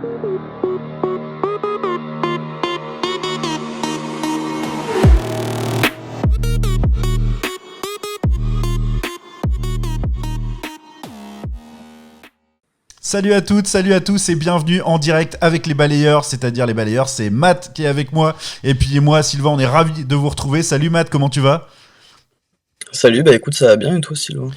Salut à toutes, salut à tous et bienvenue en direct avec les balayeurs, c'est-à-dire les balayeurs, c'est Matt qui est avec moi et puis moi, Sylvain, on est ravis de vous retrouver. Salut Matt, comment tu vas ? Salut, bah écoute, ça va bien et toi, Sylvain?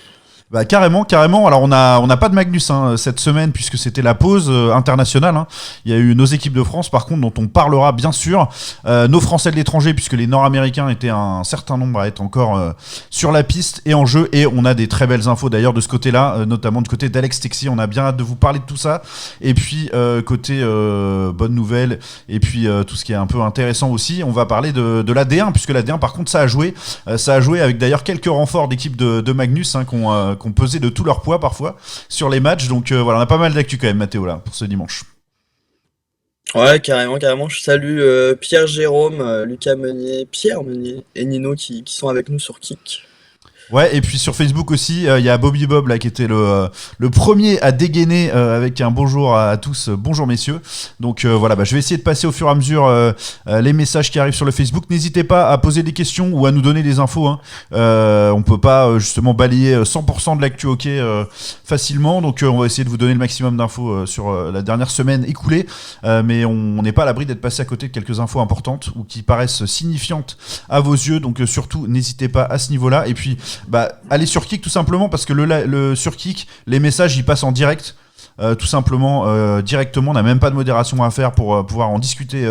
Bah carrément. Alors on n'a pas de Magnus cette semaine puisque c'était la pause internationale. Il y a eu nos équipes de France par contre dont on parlera bien sûr. Nos Français de l'étranger puisque les Nord-Américains étaient un certain nombre à être encore sur la piste et en jeu. Et on a des très belles infos d'ailleurs de ce côté-là, notamment du côté d'Alex Texi. On a bien hâte de vous parler de tout ça. Et puis côté bonne nouvelle et puis tout ce qui est un peu intéressant aussi, on va parler de la D1 puisque la D1 par contre ça a joué avec d'ailleurs quelques renforts d'équipe de Magnus qu'on pesait de tout leur poids parfois sur les matchs. Donc voilà, on a pas mal d'actu quand même, Mathéo, là, pour ce dimanche. Ouais, carrément. Je salue Pierre Jérôme, Lucas Meunier, Pierre Meunier et Nino qui sont avec nous sur Kick. Ouais, et puis sur Facebook aussi, il y a Bobby Bob là qui était le premier à dégainer avec un bonjour à tous, bonjour messieurs. Donc voilà, je vais essayer de passer au fur et à mesure les messages qui arrivent sur le Facebook. N'hésitez pas à poser des questions ou à nous donner des infos. On peut pas justement balayer 100% de l'actu hockey facilement, donc on va essayer de vous donner le maximum d'infos sur la dernière semaine écoulée. Mais on n'est pas à l'abri d'être passé à côté de quelques infos importantes ou qui paraissent signifiantes à vos yeux. Donc surtout, n'hésitez pas à ce niveau-là. Et puis allez sur Kick tout simplement parce que le sur Kick, les messages ils passent en direct. Tout simplement directement, on n'a même pas de modération à faire pour pouvoir en discuter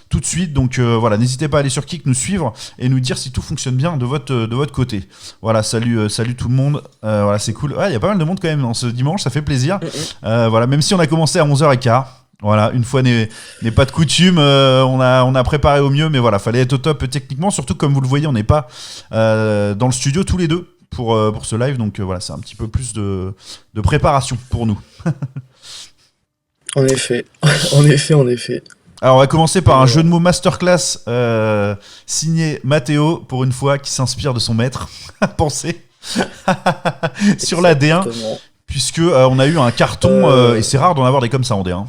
tout de suite. Donc voilà, n'hésitez pas à aller sur Kick, nous suivre et nous dire si tout fonctionne bien de votre côté. Voilà, salut tout le monde. Voilà, c'est cool. Il y a pas mal de monde quand même dans ce dimanche, ça fait plaisir. Voilà, même si on a commencé à 11h15. Voilà, une fois n'est pas de coutume, on a préparé au mieux, mais voilà, fallait être au top techniquement, surtout comme vous le voyez, on n'est pas dans le studio tous les deux pour ce live, donc voilà, c'est un petit peu plus de préparation pour nous. En effet. Alors on va commencer par un jeu de mots masterclass signé Mathéo, pour une fois, qui s'inspire de son maître à penser sur la D1, puisque on a eu un carton, et c'est rare d'en avoir des comme ça en D1.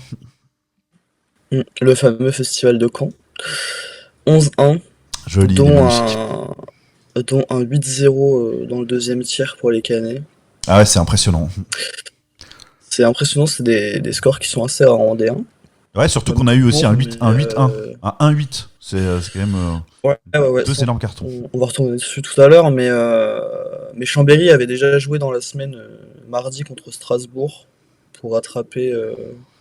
Le fameux festival de Caen. 11-1. Joli, dont un 8-0 dans le deuxième tiers pour les Canets. Ah ouais, c'est impressionnant. C'est impressionnant, c'est des scores qui sont assez rares en D1. Ouais, surtout qu'on a eu aussi un 8-1. Un 1-8. C'est quand même ouais, deux énormes cartons. On va retourner dessus tout à l'heure, mais Chambéry avait déjà joué dans la semaine mardi contre Strasbourg pour rattraper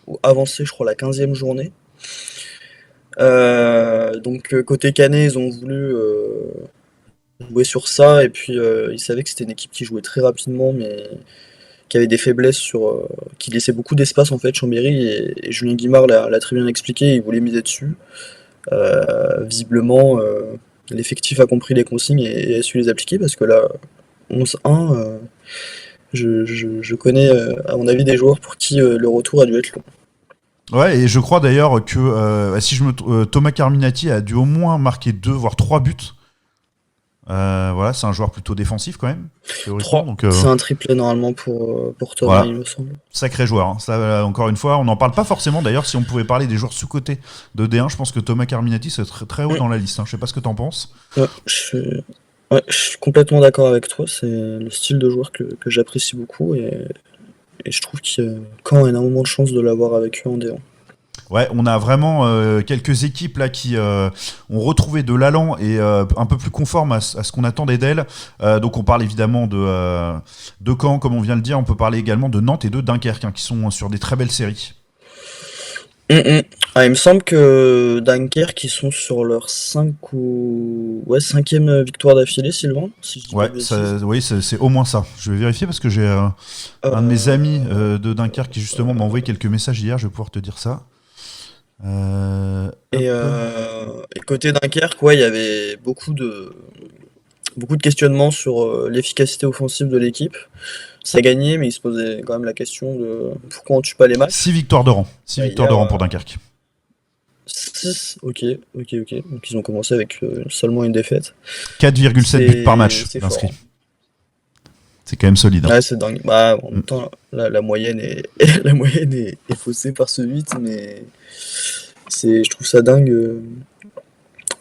ou avancer, je crois, la 15e journée. Donc côté Canet, ils ont voulu jouer sur ça, et puis ils savaient que c'était une équipe qui jouait très rapidement, mais qui avait des faiblesses qui laissait beaucoup d'espace en fait, Chambéry, et Julien Guimard l'a très bien expliqué, il voulait miser dessus. Visiblement, l'effectif a compris les consignes et a su les appliquer, parce que là, 11-1, je connais à mon avis des joueurs pour qui le retour a dû être long. Ouais, et je crois d'ailleurs que Thomas Carminati a dû au moins marquer 2 voire 3 buts. Voilà, c'est un joueur plutôt défensif quand même. 3, donc, c'est un triplé normalement pour Thomas, voilà. Il me semble. Sacré joueur, Ça, encore une fois, on n'en parle pas forcément. D'ailleurs, si on pouvait parler des joueurs sous-cotés de D1, je pense que Thomas Carminati serait très, très haut dans la liste. Je sais pas ce que t'en penses. Je suis complètement d'accord avec toi. C'est le style de joueur que j'apprécie beaucoup, et je trouve qu'il Caen a énormément de chance de l'avoir avec eux en D1. Ouais, on a vraiment quelques équipes là qui ont retrouvé de l'allant et un peu plus conformes à ce qu'on attendait d'elles. Donc on parle évidemment de Caen, comme on vient de le dire. On peut parler également de Nantes et de Dunkerque, qui sont sur des très belles séries. Il me semble que Dunkerque, ils sont sur leur 5e victoire d'affilée, Sylvain, si je dis pas de bêtises. Oui, c'est au moins ça. Je vais vérifier parce que j'ai un de mes amis de Dunkerque qui justement m'a envoyé quelques messages hier. Je vais pouvoir te dire ça. Et côté Dunkerque, il y avait beaucoup de questionnements sur l'efficacité offensive de l'équipe. Ça a gagné, mais il se posait quand même la question de pourquoi on tue pas les matchs. 6 victoires de rang. 6 victoires de rang pour Dunkerque. 6, ok. Donc ils ont commencé avec seulement une défaite. 4,7 buts par match inscrits. C'est quand même solide, hein. Ouais, c'est dingue. Bah, en Mm. même temps, la moyenne est, la moyenne est faussée par ce 8, mais je trouve ça dingue.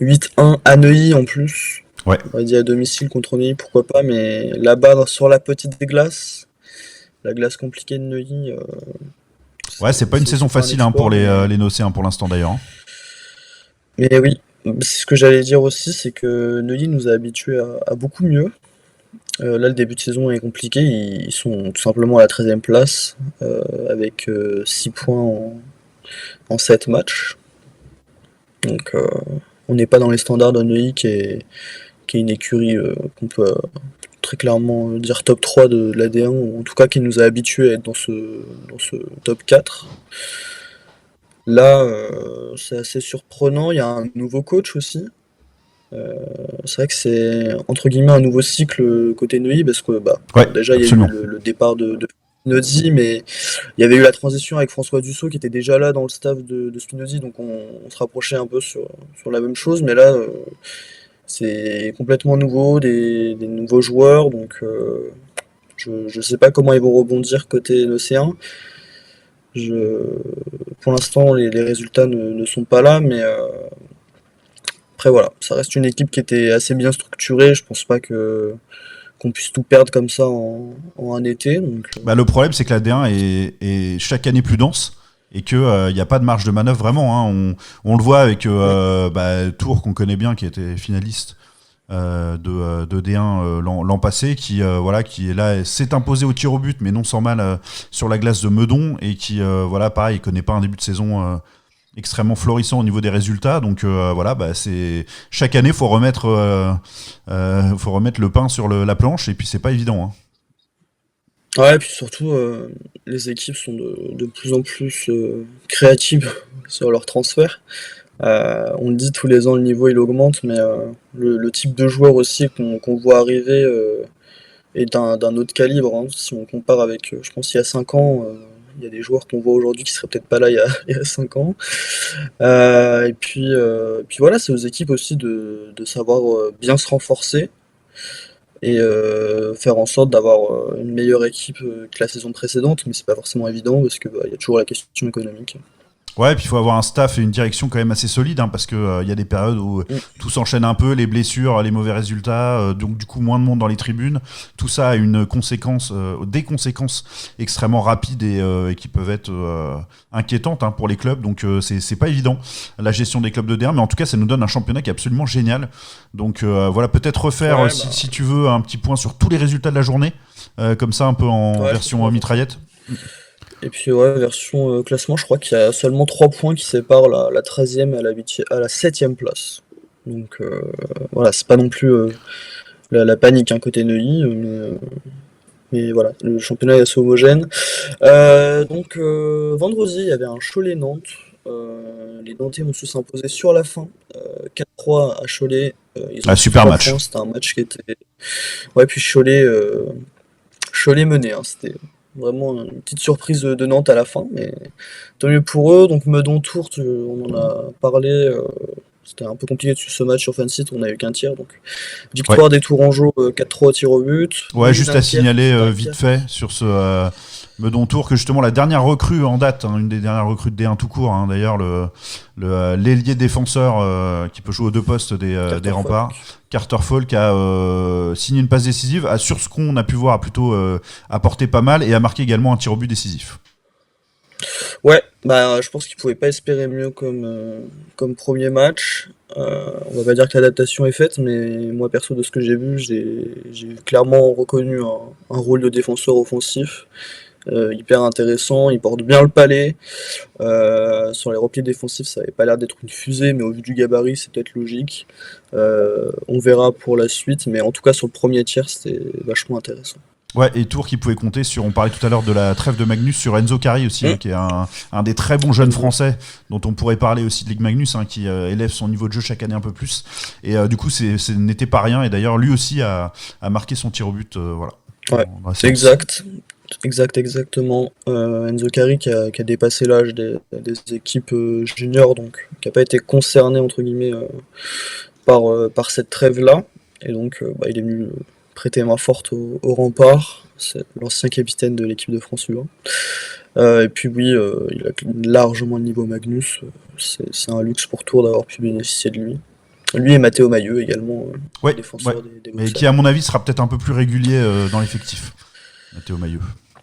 8-1 à Neuilly en plus. Ouais. On va dire à domicile contre Neuilly, pourquoi pas, mais là-bas, sur la petite glace, la glace compliquée de Neuilly, Ouais, c'est pas une c'est saison aussi pas un facile, hein, pour exploit, mais. les Nocéens pour l'instant d'ailleurs, hein. Mais oui, c'est ce que j'allais dire aussi, c'est que Neuilly nous a habitués à beaucoup mieux. Là, le début de saison est compliqué. Ils sont tout simplement à la 13e place, avec 6 points en 7 matchs. Donc, on n'est pas dans les standards de Neuilly, qui est une écurie qu'on peut très clairement dire top 3 de la D1, ou en tout cas qui nous a habitués à être dans ce top 4. Là, c'est assez surprenant. Il y a un nouveau coach aussi. C'est vrai que c'est entre guillemets un nouveau cycle côté Neuilly, parce que bah, Ouais, bon, déjà il y a eu absolument. le départ de Spinozzi, mais il y avait eu la transition avec François Dussault qui était déjà là dans le staff de Spinozzi, donc on se rapprochait un peu sur la même chose, mais là c'est complètement nouveau, des nouveaux joueurs, donc je sais pas comment ils vont rebondir côté Océan. Je, pour l'instant les résultats ne sont pas là, mais après voilà, ça reste une équipe qui était assez bien structurée. Je pense pas que qu'on puisse tout perdre comme ça en un été. Donc, Bah, le problème, c'est que la D1 est chaque année plus dense et qu'il n'y a pas de marge de manœuvre vraiment, hein. On le voit avec ouais. bah, Tours, qu'on connaît bien, qui était finaliste de D1 l'an passé, voilà, qui est là, s'est imposé au tir au but, mais non sans mal sur la glace de Meudon, et qui, voilà, pareil, connaît pas un début de saison extrêmement florissant au niveau des résultats. Donc voilà, bah, c'est chaque année, faut remettre le pain sur la planche, et puis c'est pas évident, hein. Ouais, et puis surtout, les équipes sont de plus en plus créatives sur leurs transferts. On le dit tous les ans, le niveau il augmente, mais le type de joueur aussi qu'on voit arriver est d'un autre calibre, hein. Si on compare avec, je pense, il y a 5 ans, il y a des joueurs qu'on voit aujourd'hui qui seraient peut-être pas là il y a 5 ans. Et puis voilà, c'est aux équipes aussi de savoir bien se renforcer et faire en sorte d'avoir une meilleure équipe que la saison précédente, mais c'est pas forcément évident parce que bah, il y a toujours la question économique. Ouais, puis il faut avoir un staff et une direction quand même assez solide, hein, parce que y a des périodes où Mm. tout s'enchaîne un peu, les blessures, les mauvais résultats, donc du coup moins de monde dans les tribunes. Tout ça a une conséquence, des conséquences extrêmement rapides et qui peuvent être inquiétantes, hein, pour les clubs. Donc c'est pas évident la gestion des clubs de D1, mais en tout cas ça nous donne un championnat qui est absolument génial. Donc voilà, peut-être refaire, Ouais, si, bah, si tu veux, un petit point sur tous les résultats de la journée, comme ça un peu en ouais, je peux version faire ça. mitraillette. Et puis ouais, version classement, je crois qu'il y a seulement 3 points qui séparent la 13e à la 7e place. Donc voilà, c'est pas non plus la panique, hein, côté Neuilly, mais voilà, le championnat est assez homogène. Donc vendredi, il y avait un Cholet-Nantes. Les Nantais ont su s'imposer sur la fin, 4-3 à Cholet. Ils ont Ah, pris super 3 match. points, c'était un match qui était. Ouais, puis Cholet menait, hein, c'était vraiment une petite surprise de Nantes à la fin, mais tant mieux pour eux. Donc Meudon-Tours, on en a parlé. C'était un peu compliqué de suivre ce match sur Fansite, on n'a eu qu'un tir. Donc Ouais. victoire des Tourangeaux 4-3 au tir au but. Ouais, Nîmes juste à signaler vite Dunkerque. fait sur ce Meudon Tour que justement la dernière recrue en date, hein, une des dernières recrues de D1 tout court, hein, d'ailleurs l'ailier défenseur qui peut jouer aux deux postes des Carter remparts, Falk. Carter Falk, a signé une passe décisive, sur ce qu'on a pu voir a plutôt apporté pas mal et a marqué également un tir au but décisif. Ouais, bah je pense qu'ils pouvaient pas espérer mieux comme premier match. On va pas dire que l'adaptation est faite, mais moi perso de ce que j'ai vu, j'ai clairement reconnu un rôle de défenseur offensif hyper intéressant. Il porte bien le palais. Sur les replis défensifs, ça avait pas l'air d'être une fusée, mais au vu du gabarit, c'est peut-être logique. On verra pour la suite, mais en tout cas sur le premier tiers, c'était vachement intéressant. Ouais, et Tours qui pouvait compter sur, on parlait tout à l'heure de la trêve de Magnus, sur Enzo Carri aussi, hein, Hum, qui est un des très bons jeunes Enzo. français, dont on pourrait parler aussi de Ligue Magnus, hein, qui élève son niveau de jeu chaque année un peu plus. Et du coup, ce n'était pas rien, et d'ailleurs, lui aussi a marqué son tir au but, voilà, Ouais, dans la séance. exact. Exactement. Enzo Carri qui a dépassé l'âge des équipes juniors, donc qui n'a pas été concerné entre guillemets par cette trêve-là. Et donc bah, il est venu prêté main forte au rempart. C'est l'ancien capitaine de l'équipe de France U20. Et puis oui, il a largement le niveau Magnus. C'est un luxe pour Tours d'avoir pu bénéficier de lui. Lui et Matteo Mailleux également, Ouais, ouais. défenseur des Mais Bruxelles. qui, à mon avis, sera peut-être un peu plus régulier dans l'effectif. Mathéo Mailleux,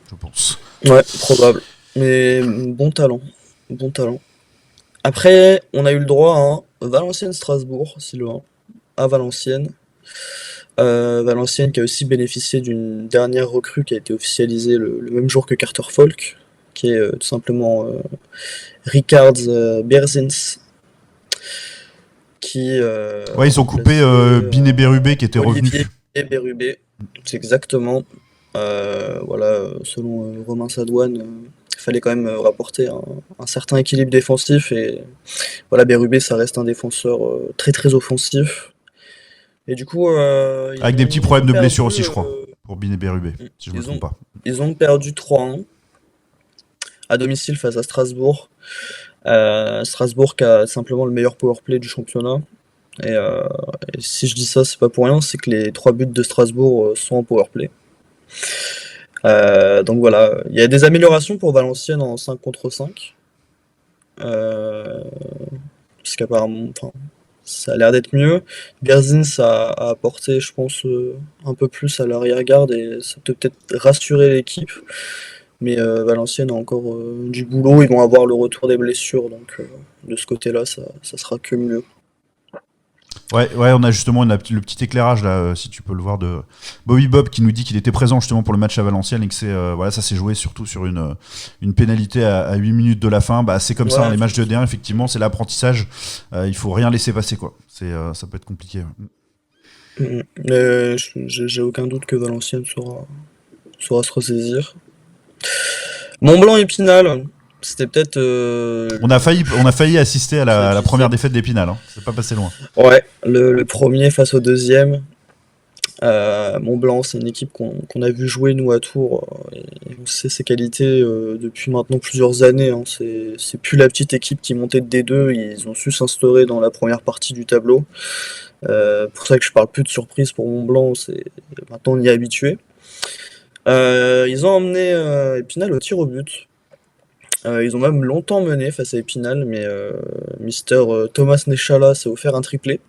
je pense. Ouais, probable. Mais bon talent. Bon talent. Après, on a eu le droit à un Valenciennes-Strasbourg, Sylvain, à Valenciennes. Valenciennes qui a aussi bénéficié d'une dernière recrue qui a été officialisée le même jour que Carter Falk, qui est tout simplement Ricard Berzins, qui Ouais, ils a ont coupé remplacé Binet Berubé qui était revenu. Olivier Berubé. C'est exactement. Voilà, selon Romain Sadouane, il fallait quand même rapporter un certain équilibre défensif et voilà, Berubé, ça reste un défenseur très très offensif. Et du coup, Avec des petits ils problèmes ont de perdu, blessure aussi, je crois, pour Binet Berubé, si je me ils trompe ont, pas. ils ont perdu 3-1 à domicile face à Strasbourg. Strasbourg qui a simplement le meilleur powerplay du championnat. Et, euh, et si je dis ça, c'est pas pour rien, c'est que les 3 buts de Strasbourg sont en powerplay. Donc voilà, il y a des améliorations pour Valenciennes en 5 contre 5. Euh, Parce qu'apparemment, enfin, ça a l'air d'être mieux. Berzins a apporté, je pense, un peu plus à l'arrière-garde et ça peut peut-être rassurer l'équipe. Mais Valenciennes a encore du boulot, ils vont avoir le retour des blessures, donc de ce côté-là, ça sera que mieux. Ouais, ouais, on a justement le petit éclairage là, si tu peux le voir, de Bobby Bob qui nous dit qu'il était présent justement pour le match à Valenciennes et que voilà, ça s'est joué surtout sur une pénalité à 8 minutes de la fin. Bah, c'est comme ça, hein, Ouais, les matchs de D1, effectivement, c'est l'apprentissage. Il faut rien laisser passer, quoi. Ça peut être compliqué. Mais j'ai aucun doute que Valenciennes saura se ressaisir. Mont-Blanc Épinal, c'était peut-être On a failli assister à ça la qui première sait. défaite d'Épinal. Hein. C'est pas passé loin. Ouais, le premier face au deuxième. Mont-Blanc, c'est une équipe qu'on a vu jouer nous à Tours, et on sait ses qualités depuis maintenant plusieurs années. Hein. C'est plus la petite équipe qui montait de D2, ils ont su s'instaurer dans la première partie du tableau. Pour ça que je parle plus de surprise pour Mont-Blanc, maintenant on y est habitué. Ils ont emmené Épinal au tir au but. Ils ont même longtemps mené face à Épinal, mais Mister Thomas Nechala s'est offert un triplé.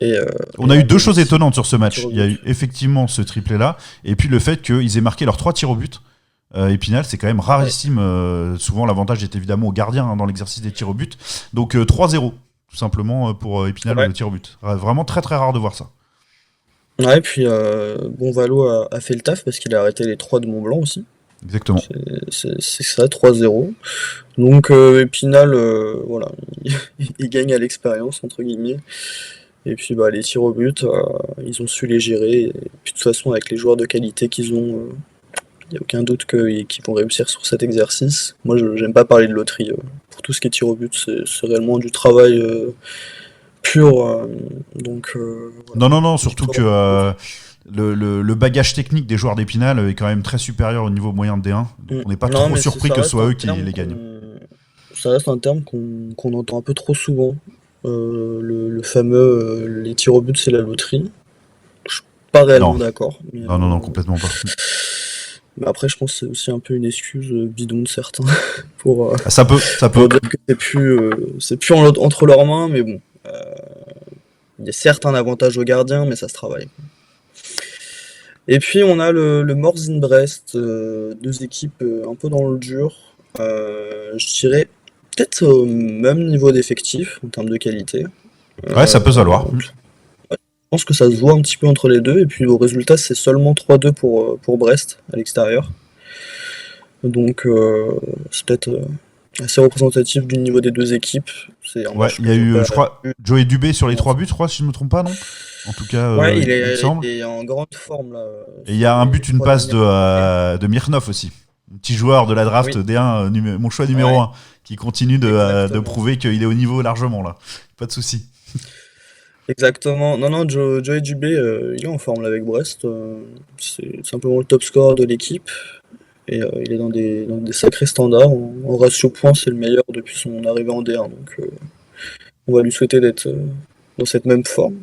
Et, On et a eu a deux mené choses étonnantes sur ce au tir match. au Il y a but. eu effectivement ce triplé-là, et puis le fait qu'ils aient marqué leurs 3 tirs au but. Épinal, c'est quand même Ouais, rarissime. Souvent, l'avantage est évidemment au gardien hein, dans l'exercice des tirs au but. Donc 3-0, tout simplement, pour Épinal ouais. au tir au but. Vraiment très très rare de voir ça. Ouais, et puis Bonvalo a fait le taf parce qu'il a arrêté les 3 de Mont-Blanc aussi. Exactement. C'est ça, 3-0. Donc Épinal, voilà, il gagne à l'expérience, entre guillemets. Et puis bah, les tirs au but, ils ont su les gérer. Et puis de toute façon, avec les joueurs de qualité qu'ils ont, il n'y a aucun doute qu'ils vont réussir sur cet exercice. Moi, j'aime pas parler de loterie. Pour tout ce qui est tir au but, c'est réellement du travail pur. Donc voilà. Non, non, non, surtout Victoire que à Tours. le bagage technique des joueurs d'Épinal est quand même très supérieur au niveau moyen de D1. Donc on n'est pas Non, trop mais surpris ça que ce reste soit un eux qui terme les gagnent. ça reste un terme qu'on entend un peu trop souvent. Le fameux les tirs au but, c'est la loterie. Je suis pas Non, réellement d'accord. non, non, non, complètement pas. Mais après, je pense que c'est aussi un peu une excuse bidon de certains pour, euh, Ah, ça peut, ça pour peut. dire que c'est plus entre leurs mains, mais bon. Il y a certes un avantage au gardien, mais ça se travaille. Et puis on a le Morzine-Brest, deux équipes un peu dans le dur. Je dirais peut-être au même niveau d'effectif en termes de qualité. Ouais, ça peut se valoir. Je pense que ça se voit un petit peu entre les deux. Et puis au résultat, c'est seulement 3-2 pour Brest à l'extérieur. Donc c'est peut-être assez représentatif du niveau des deux équipes. C'est un Ouais, match il que y a j'ai eu, pas je crois, vu. Joey Dubé sur les 3 buts, je crois, si je ne me trompe pas, non. En tout cas, Ouais, il me semble. il est en grande forme là, Et il y sur a un les but, une trois passe dernières journées. de Mirnov aussi. Un petit joueur de la draft Oui, D1, mon choix numéro ouais, 1, qui continue de exactement. prouver qu'il est au niveau largement là. Pas de souci. Exactement. Non, non, Joey Dubé, il est en forme là avec Brest. C'est simplement le top scorer de l'équipe. Et il est dans des sacrés standards. En ratio points, c'est le meilleur depuis son arrivée en D1. Donc on va lui souhaiter d'être dans cette même forme.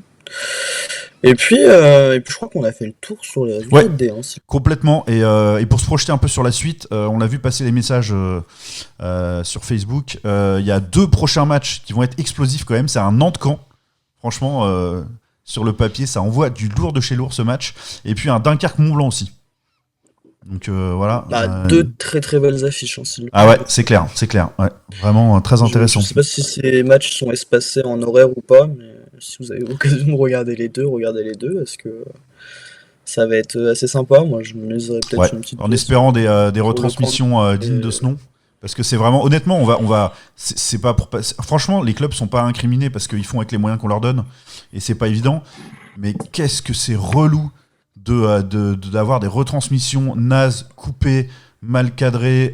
Et puis je crois qu'on a fait le tour sur les résultats Ouais, de D1. complètement. Et pour se projeter un peu sur la suite, on a vu passer les messages sur Facebook. Il y a 2 prochains matchs qui vont être explosifs quand même. C'est un Nantes-Caen. Franchement, sur le papier, ça envoie du lourd de chez lourd ce match. Et puis un Dunkerque-Mont-Blanc aussi. Donc voilà. Bah, deux très très belles affiches, hein, Ah ouais, c'est clair, c'est clair. Ouais. Vraiment très intéressant. Je sais pas si ces matchs sont espacés en horaire ou pas, mais si vous avez l'occasion de regardez les deux, parce que ça va être assez sympa. Moi, je me laisserai peut-être Ouais, une petite en pièce espérant des sur le retransmissions camp. dignes de ce nom. Parce que c'est vraiment, honnêtement, c'est pas pour, franchement, les clubs sont pas incriminés parce qu'ils font avec les moyens qu'on leur donne et c'est pas évident. Mais qu'est-ce que c'est relou d'avoir des retransmissions nazes, coupées, mal cadrées,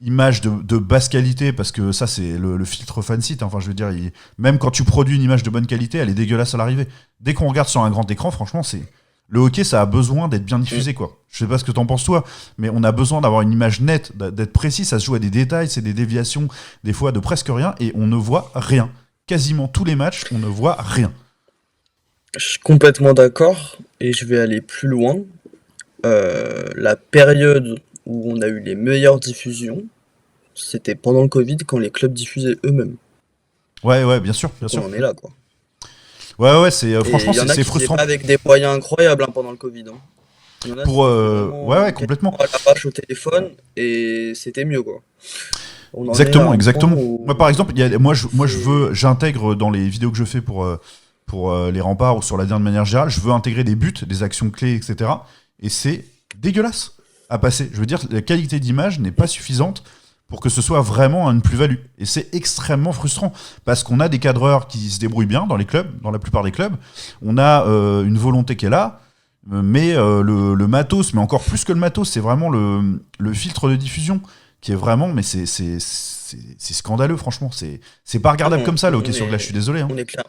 images de basse qualité parce que ça c'est le filtre fansite. Enfin, je veux dire, même quand tu produis une image de bonne qualité, elle est dégueulasse à l'arrivée. Dès qu'on regarde sur un grand écran, franchement, le hockey, ça a besoin d'être bien diffusé, quoi. Je sais pas ce que t'en penses toi, mais on a besoin d'avoir une image nette, d'être précis. Ça se joue à des détails, c'est des déviations, des fois de presque rien, et on ne voit rien. Quasiment tous les matchs, on ne voit rien. Je suis complètement d'accord, et je vais aller plus loin. La période où on a eu les meilleures diffusions, c'était pendant le Covid, quand les clubs diffusaient eux-mêmes. Ouais, bien sûr, bien Donc on sûr. en est là, quoi. Ouais, Et franchement, il y en a c'est qui faisaient frustrant. pas avec des moyens incroyables, hein, pendant le Covid, hein. Il y en a, Pour, c'était vraiment ouais, complètement. quasiment à l'arrache au téléphone, et c'était mieux, quoi. On en est à Exactement, un point exactement. Moi, par où exemple, c'est... j'intègre dans les vidéos que je fais pour les remparts ou sur la dernière de manière générale, je veux intégrer des buts, des actions clés, etc. Et c'est dégueulasse à passer. Je veux dire, la qualité d'image n'est pas suffisante pour que ce soit vraiment une plus-value. Et c'est extrêmement frustrant parce qu'on a des cadreurs qui se débrouillent bien dans les clubs, dans la plupart des clubs. On a une volonté qui est là, mais le matos, mais encore plus que le matos, c'est vraiment le filtre de diffusion qui est vraiment, mais c'est scandaleux, franchement. C'est pas Ah regardable non, comme ça, le hockey sur glace, je suis désolé. Hein. on est clair.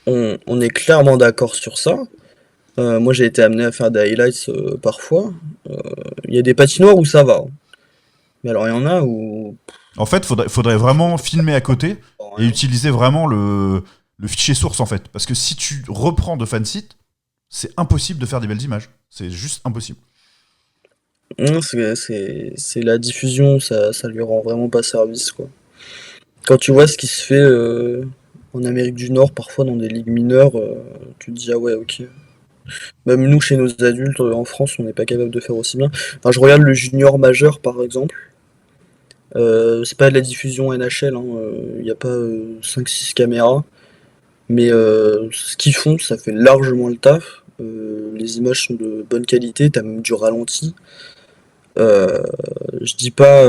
On est clairement d'accord sur ça. Moi, j'ai été amené à faire des highlights parfois. Euh, Il y a des patinoires où ça va, hein. Mais alors, il y en a où En fait, faudrait vraiment filmer à côté et rien. utiliser vraiment le fichier source, en fait. Parce que si tu reprends de fansite, c'est impossible de faire des belles images. C'est juste impossible. Non, c'est la diffusion, ça lui rend vraiment pas service, quoi. Quand tu vois ce qui se fait en Amérique du Nord, parfois dans des ligues mineures, tu te dis ah ouais, ok. Même nous, chez nos adultes, en France, on n'est pas capable de faire aussi bien. Enfin, je regarde le junior majeur, par exemple. C'est pas de la diffusion NHL, hein, il n'y a pas 5-6 caméras. Mais ce qu'ils font, ça fait largement le taf. Les images sont de bonne qualité, t'as même du ralenti. Euh, je dis pas,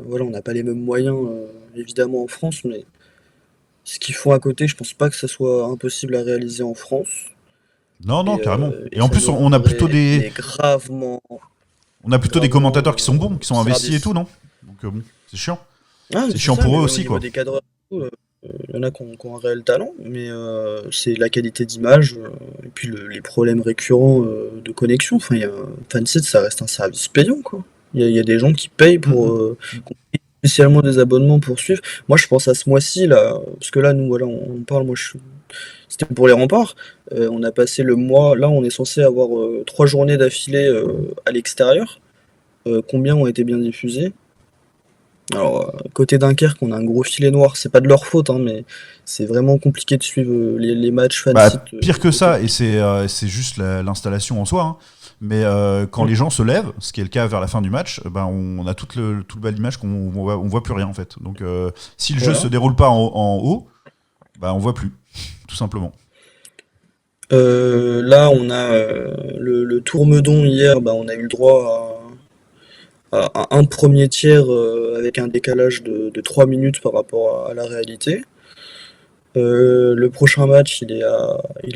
voilà, on n'a pas les mêmes moyens, évidemment, en France, mais ce qu'ils font à côté, je pense pas que ça soit impossible à réaliser en France. Non, non, carrément. Et Et en ça plus, nous on a plutôt rendrait des, mais gravement, on a plutôt des gravement commentateurs qui sont bons, qui sont investis et tout, service. non? Donc bon, c'est chiant. Ah, C'est c'est chiant ça, pour mais eux même au aussi, niveau quoi. des cadreurs, il y en a qui ont un réel talent, mais c'est la qualité d'image, et puis les problèmes récurrents de connexion. Enfin, Fansite, ça reste un service payant, quoi. Il y a des gens qui payent Mm, pour, mm. spécialement des abonnements pour suivre. Moi, je pense à ce mois-ci, là, parce que là, nous, voilà, on parle, c'était pour les remparts. On a passé le mois, là, on est censé avoir 3 journées d'affilée à l'extérieur. Combien ont été bien diffusées? Alors, côté Dunkerque, on a un gros filet noir. C'est pas de leur faute, hein, mais c'est vraiment compliqué de suivre les matchs fan Bah, site pire que côté ça, et Dunkerque. c'est juste l'installation en soi. Hein. Mais quand les gens se lèvent, ce qui est le cas vers la fin du match, ben on a tout le bas de l'image on voit plus rien en fait. Donc si le jeu se Voilà. déroule pas en haut, bah on voit plus, tout simplement. Là, on a le Tour Meudon hier, bah, on a eu le droit à un premier tiers avec un décalage de 3 minutes par rapport à la réalité. Le prochain match, il est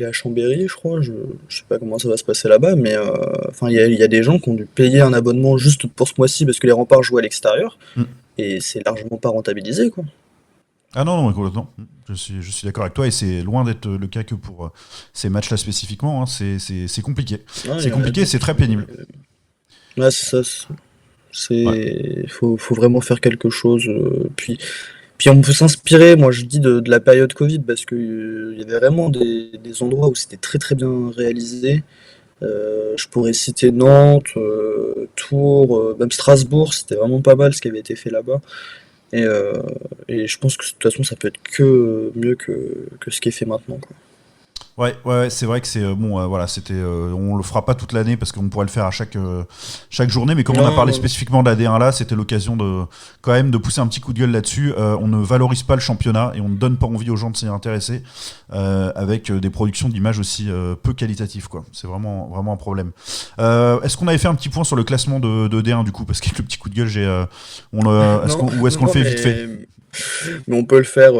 à Chambéry, je crois. Je sais pas comment ça va se passer là-bas, mais enfin, il y a des gens qui ont dû payer un abonnement juste pour ce mois-ci parce que les remparts jouent à l'extérieur, Mm. et c'est largement pas rentabilisé, quoi. Ah non, non, complètement. Je suis d'accord avec toi et c'est loin d'être le cas que pour ces matchs-là spécifiquement. Hein. C'est compliqué. Ouais, il C'est y en a compliqué, c'est très qui. pénible. Ouais, c'est ça. Ouais. Faut vraiment faire quelque chose. Puis Puis on peut s'inspirer, moi je dis de la période Covid, parce que il y avait vraiment des endroits où c'était très très bien réalisé. Je pourrais citer Nantes, Tours, même Strasbourg, c'était vraiment pas mal ce qui avait été fait là-bas. Et, euh, et je pense que de toute façon ça peut être que mieux que ce qui est fait maintenant, quoi. Ouais, c'est vrai que c'est bon, voilà, on le fera pas toute l'année parce qu'on pourrait le faire à chaque journée, mais comme on a Non, parlé non, spécifiquement de la D1 là, c'était l'occasion de quand même de pousser un petit coup de gueule là-dessus. On ne valorise pas le championnat et on ne donne pas envie aux gens de s'y intéresser avec des productions d'images aussi peu qualitatives, quoi. C'est vraiment vraiment un problème. Est-ce qu'on avait fait un petit point sur le classement de D1 du coup, parce qu'avec le petit coup de gueule, non, ou est-ce qu'on le non, fait vite fait? mais on peut le faire.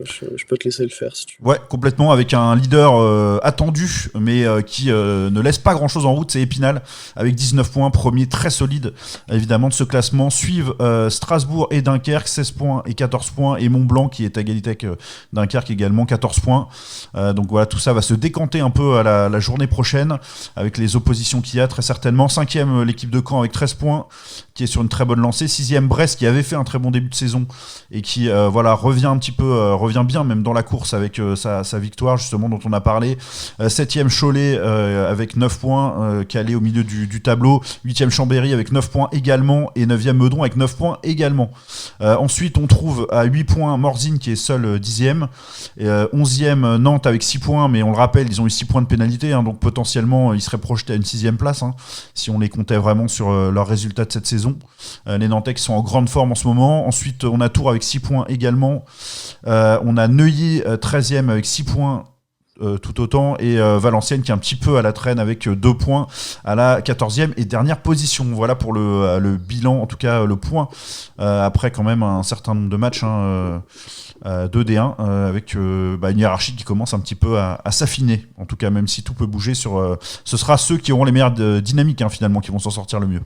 Je peux te laisser le faire si tu veux. Ouais, complètement, avec un leader attendu, mais qui ne laisse pas grand-chose en route, c'est Épinal, avec 19 points, premier très solide, évidemment, de ce classement. Suivent Strasbourg et Dunkerque, 16 points et 14 points, et Mont-Blanc, qui est à égalité avec Dunkerque également, 14 points. Donc voilà, tout ça va se décanter un peu à la journée prochaine, avec les oppositions qu'il y a, très certainement. Cinquième, l'équipe de Caen, avec 13 points, qui est sur une très bonne lancée. Sixième, Brest, qui avait fait un très bon début de saison, et qui voilà revient un petit peu, revient bien même dans la course avec sa victoire justement dont on a parlé. Septième Cholet avec 9 points, calé au milieu du tableau. Huitième Chambéry avec 9 points également, et neuvième Meudon avec 9 points également. Ensuite on trouve à 8 points Morzine qui est seul dixième. 11e Nantes avec 6 points, mais on le rappelle, ils ont eu 6 points de pénalité, hein, donc potentiellement ils seraient projetés à une sixième place, hein, si on les comptait vraiment sur leurs résultats de cette saison. Les Nantais qui sont en grande forme en ce moment. Ensuite on a Tours avec 6 points également. On a Neuilly 13e avec 6 points tout autant, et Valenciennes qui est un petit peu à la traîne avec 2 points à la 14e et dernière position. Voilà pour le bilan, en tout cas le point après quand même un certain nombre de matchs, hein, 2D1 avec une hiérarchie qui commence un petit peu à s'affiner, en tout cas, même si tout peut bouger ce sera ceux qui auront les meilleures dynamiques, hein, finalement, qui vont s'en sortir le mieux.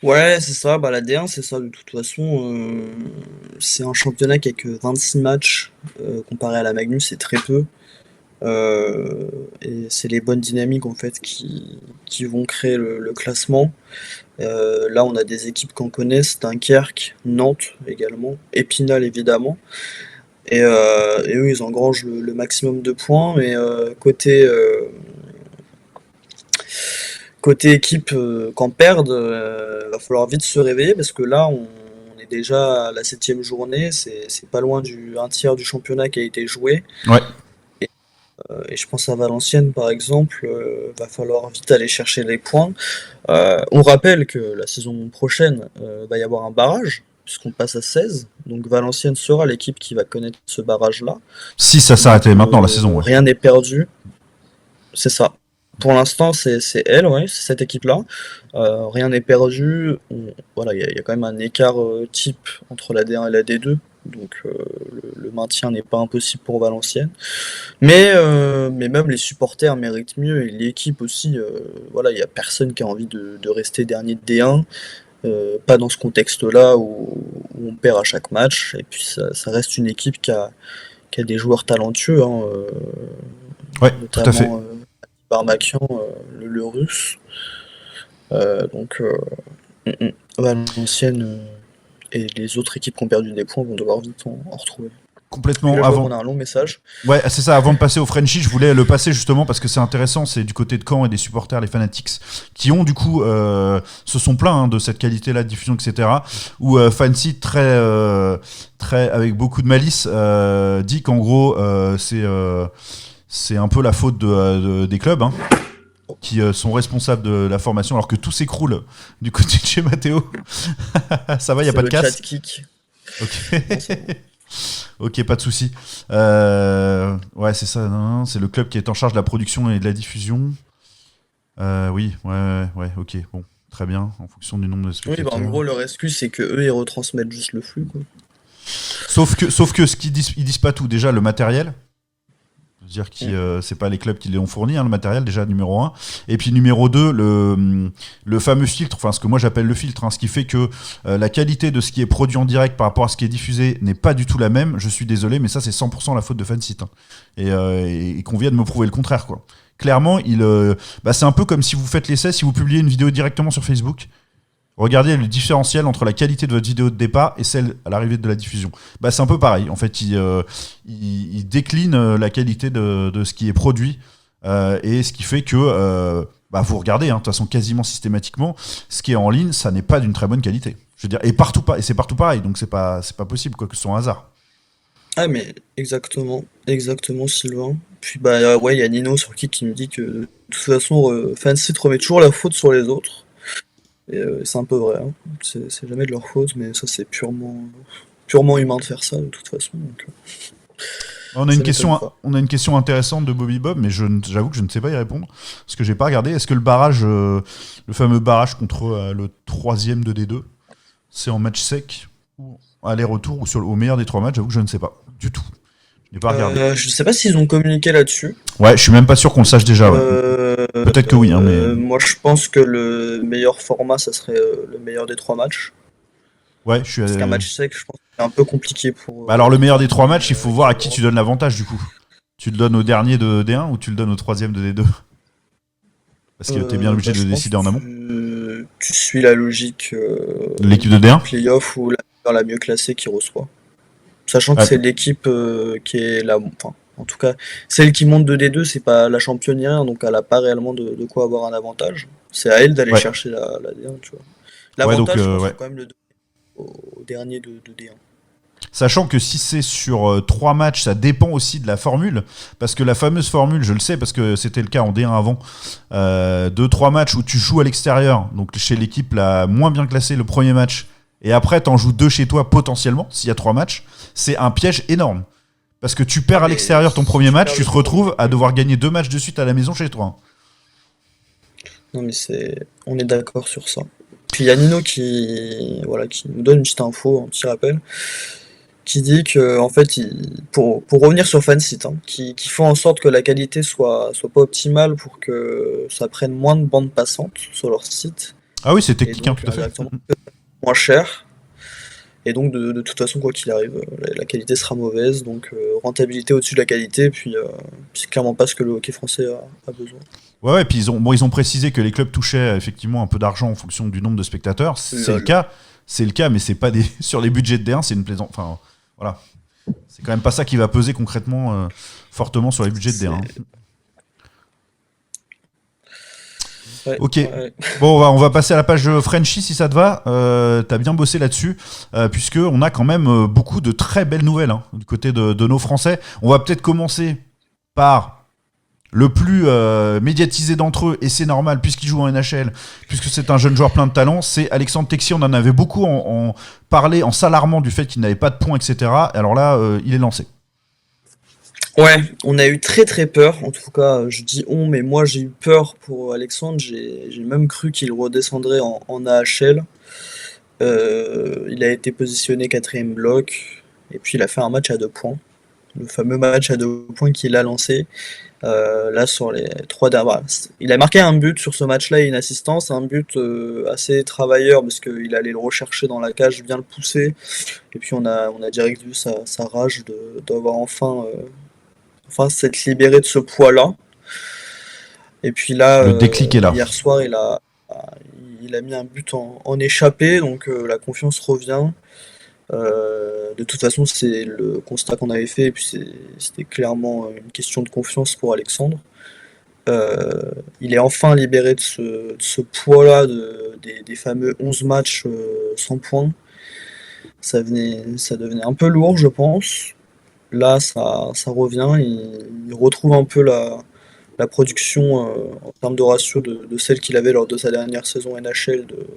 Ouais, c'est ça, bah la D1, c'est ça, de toute façon, c'est un championnat qui a que 26 matchs, comparé à la Magnus, c'est très peu. Et c'est les bonnes dynamiques en fait qui vont créer le classement. Là, on a des équipes qu'on connaît, Dunkerque, Nantes également, Épinal évidemment. Et eux, ils engrangent le maximum de points, mais côté équipe, qu'en perdent, va falloir vite se réveiller parce que là, on est déjà à la septième journée, c'est pas loin du un tiers du championnat qui a été joué. Ouais. Et je pense à Valenciennes par exemple, va falloir vite aller chercher les points. On rappelle que la saison prochaine, va y avoir un barrage, puisqu'on passe à 16. Donc Valenciennes sera l'équipe qui va connaître ce barrage-là. Si ça Donc s'arrêtait maintenant la saison, ouais. rien n'est perdu. C'est ça. Pour l'instant, c'est elle, ouais, c'est cette équipe-là. Rien n'est perdu. Voilà, il y a quand même un écart type entre la D1 et la D2. Donc le maintien n'est pas impossible pour Valenciennes. Mais même les supporters méritent mieux et l'équipe aussi. Voilà, il n'y a personne qui a envie de rester dernier de D1. Pas dans ce contexte-là où on perd à chaque match. Et puis ça reste une équipe qui a des joueurs talentueux, hein, Ouais, tout à fait. notamment Barmakian, le russe. Donc Valenciennes et les autres équipes qui ont perdu des points vont devoir vite en retrouver. Puis Complètement. là, je vois qu'on a un long message. Ouais, c'est ça. Avant de passer au Frenchie, je voulais le passer justement parce que c'est intéressant. C'est du côté de Caen et des supporters, les Fanatics, qui ont du coup se sont plaints, hein, de cette qualité-là de diffusion, etc. Où Fancy très avec beaucoup de malice dit qu'en gros c'est un peu la faute des clubs, hein, qui sont responsables de la formation, alors que tout s'écroule du côté de chez Matteo. Ça va, y a C'est pas de le casse. chat kick. Ok. Non, c'est bon. Ok, pas de souci. Ouais, c'est ça. Non, c'est le club qui est en charge de la production et de la diffusion. Oui, ouais, ok, bon, très bien, en fonction du nombre de Oui, bah, en spectateurs. gros, leur excuse, c'est que eux, ils retransmettent juste le flux, quoi. Sauf que ce qu'ils disent, ils disent pas tout. Déjà, le matériel. C'est-à-dire que c'est pas les clubs qui l'ont fourni, hein, le matériel, déjà, numéro 1. Et puis, numéro 2, le fameux filtre, enfin, ce que moi j'appelle le filtre, hein, ce qui fait que la qualité de ce qui est produit en direct par rapport à ce qui est diffusé n'est pas du tout la même. Je suis désolé, mais ça, c'est 100% la faute de Fansite, hein. Et qu'on vienne me prouver le contraire, quoi. Clairement, c'est un peu comme si vous faites l'essai, si vous publiez une vidéo directement sur Facebook. Regardez le différentiel entre la qualité de votre vidéo de départ et celle à l'arrivée de la diffusion. Bah, c'est un peu pareil. En fait, il décline la qualité de ce qui est produit et ce qui fait que bah, vous regardez, de toute façon, quasiment systématiquement, ce qui est en ligne, ça n'est pas d'une très bonne qualité. Je veux dire, et c'est partout pareil, donc c'est pas possible quoi que ce soit un hasard. Ah mais exactement Sylvain. Puis bah ouais, il y a Nino sur qui me dit que de toute façon Fansite remet toujours la faute sur les autres. Et c'est un peu vrai, hein. C'est jamais de leur faute, mais ça c'est purement humain de faire ça de toute façon. Donc, ça m'étonne pas. On a une question intéressante de Bobby Bob, mais j'avoue que je ne sais pas y répondre parce que j'ai pas regardé. Est-ce que le barrage, le fameux barrage contre le troisième de D2, c'est en match sec ou aller-retour ou au meilleur des 3 matchs? J'avoue que je ne sais pas du tout. Je n'ai pas regardé. Je sais pas s'ils ont communiqué là-dessus. Ouais, je suis même pas sûr qu'on le sache déjà. Ouais. Peut-être que oui, hein, mais Moi je pense que le meilleur format ça serait le meilleur des 3 matchs. ouais, je suis. Parce qu'un match sec, je pense que c'est un peu compliqué pour. Bah alors le meilleur des 3 matchs, il faut voir à qui tu donnes l'avantage du coup. Tu le donnes au dernier de D1 ou tu le donnes au troisième de D2? Parce que t'es bien obligé de Je pense décider en amont. que tu suis la logique L'équipe de du D1? playoff ou la mieux classée qui reçoit. Sachant que Ouais. c'est l'équipe qui est la. Enfin, en tout cas, celle qui monte de D2, c'est pas la championne ni rien, donc elle a pas réellement de quoi avoir un avantage. C'est à elle d'aller Ouais. chercher la D1, tu vois. Ouais, donc L'avantage, je pense, ouais. faut quand même le donner au dernier de D1. Sachant que si c'est sur 3 matchs, ça dépend aussi de la formule. Parce que la fameuse formule, je le sais, parce que c'était le cas en D1 avant, 2-3 matchs où tu joues à l'extérieur, donc chez l'équipe la moins bien classée le premier match, et après t'en joues 2 chez toi potentiellement, s'il y a 3 matchs, c'est un piège énorme. Parce que tu perds à Mais l'extérieur ton premier tu match, perds tu le te premier. retrouves à devoir gagner 2 matchs de suite à la maison chez toi. Non, mais on est d'accord sur ça. Puis il y a Nino qui nous donne une petite info, un petit rappel, qui dit que en fait, pour revenir sur Fansite, hein, qui font en sorte que la qualité soit pas optimale pour que ça prenne moins de bandes passantes sur leur site, Ah oui, c'est et technique, hein, donc tout à fait. indirectement moins cher. Et donc de toute façon, quoi qu'il arrive, la qualité sera mauvaise, donc rentabilité au-dessus de la qualité, puis c'est clairement pas ce que le hockey français a besoin. Ouais, puis ils ont précisé que les clubs touchaient effectivement un peu d'argent en fonction du nombre de spectateurs. Lol. C'est le cas, mais c'est pas des sur les budgets de D1, c'est une plaisante. Enfin, voilà, c'est quand même pas ça qui va peser concrètement fortement sur les budgets de D1. Ouais, Ok. ouais. Bon, on va passer à la page Frenchy si ça te va. T'as bien bossé là-dessus, puisque on a quand même beaucoup de très belles nouvelles du côté de nos Français. On va peut-être commencer par le plus médiatisé d'entre eux, et c'est normal puisqu'il joue en NHL, puisque c'est un jeune joueur plein de talent, c'est Alexandre Texier. On en avait beaucoup en parlé en s'alarmant du fait qu'il n'avait pas de points, etc. Alors là, il est lancé. Ouais, on a eu très très peur. En tout cas, je dis on, mais moi j'ai eu peur pour Alexandre. J'ai même cru qu'il redescendrait en AHL. Il a été positionné 4ème bloc, et puis il a fait un match à 2 points. Le fameux match à 2 points qu'il a lancé. Là, sur les 3 derniers. Il a marqué un but sur ce match-là et une assistance. Un but assez travailleur parce qu'il allait le rechercher dans la cage, bien le pousser. Et puis on a direct vu sa rage d'avoir enfin s'être libéré de ce poids-là. Et puis là, Le déclic est là. hier soir, il a mis un but en échappé, donc la confiance revient. De toute façon, c'est le constat qu'on avait fait, et puis c'était clairement une question de confiance pour Alexandre. Il est enfin libéré de ce poids-là, des fameux 11 matchs sans points. Ça devenait un peu lourd, je pense. Là, ça revient, il retrouve un peu la production en termes de ratio de celle qu'il avait lors de sa dernière saison NHL, de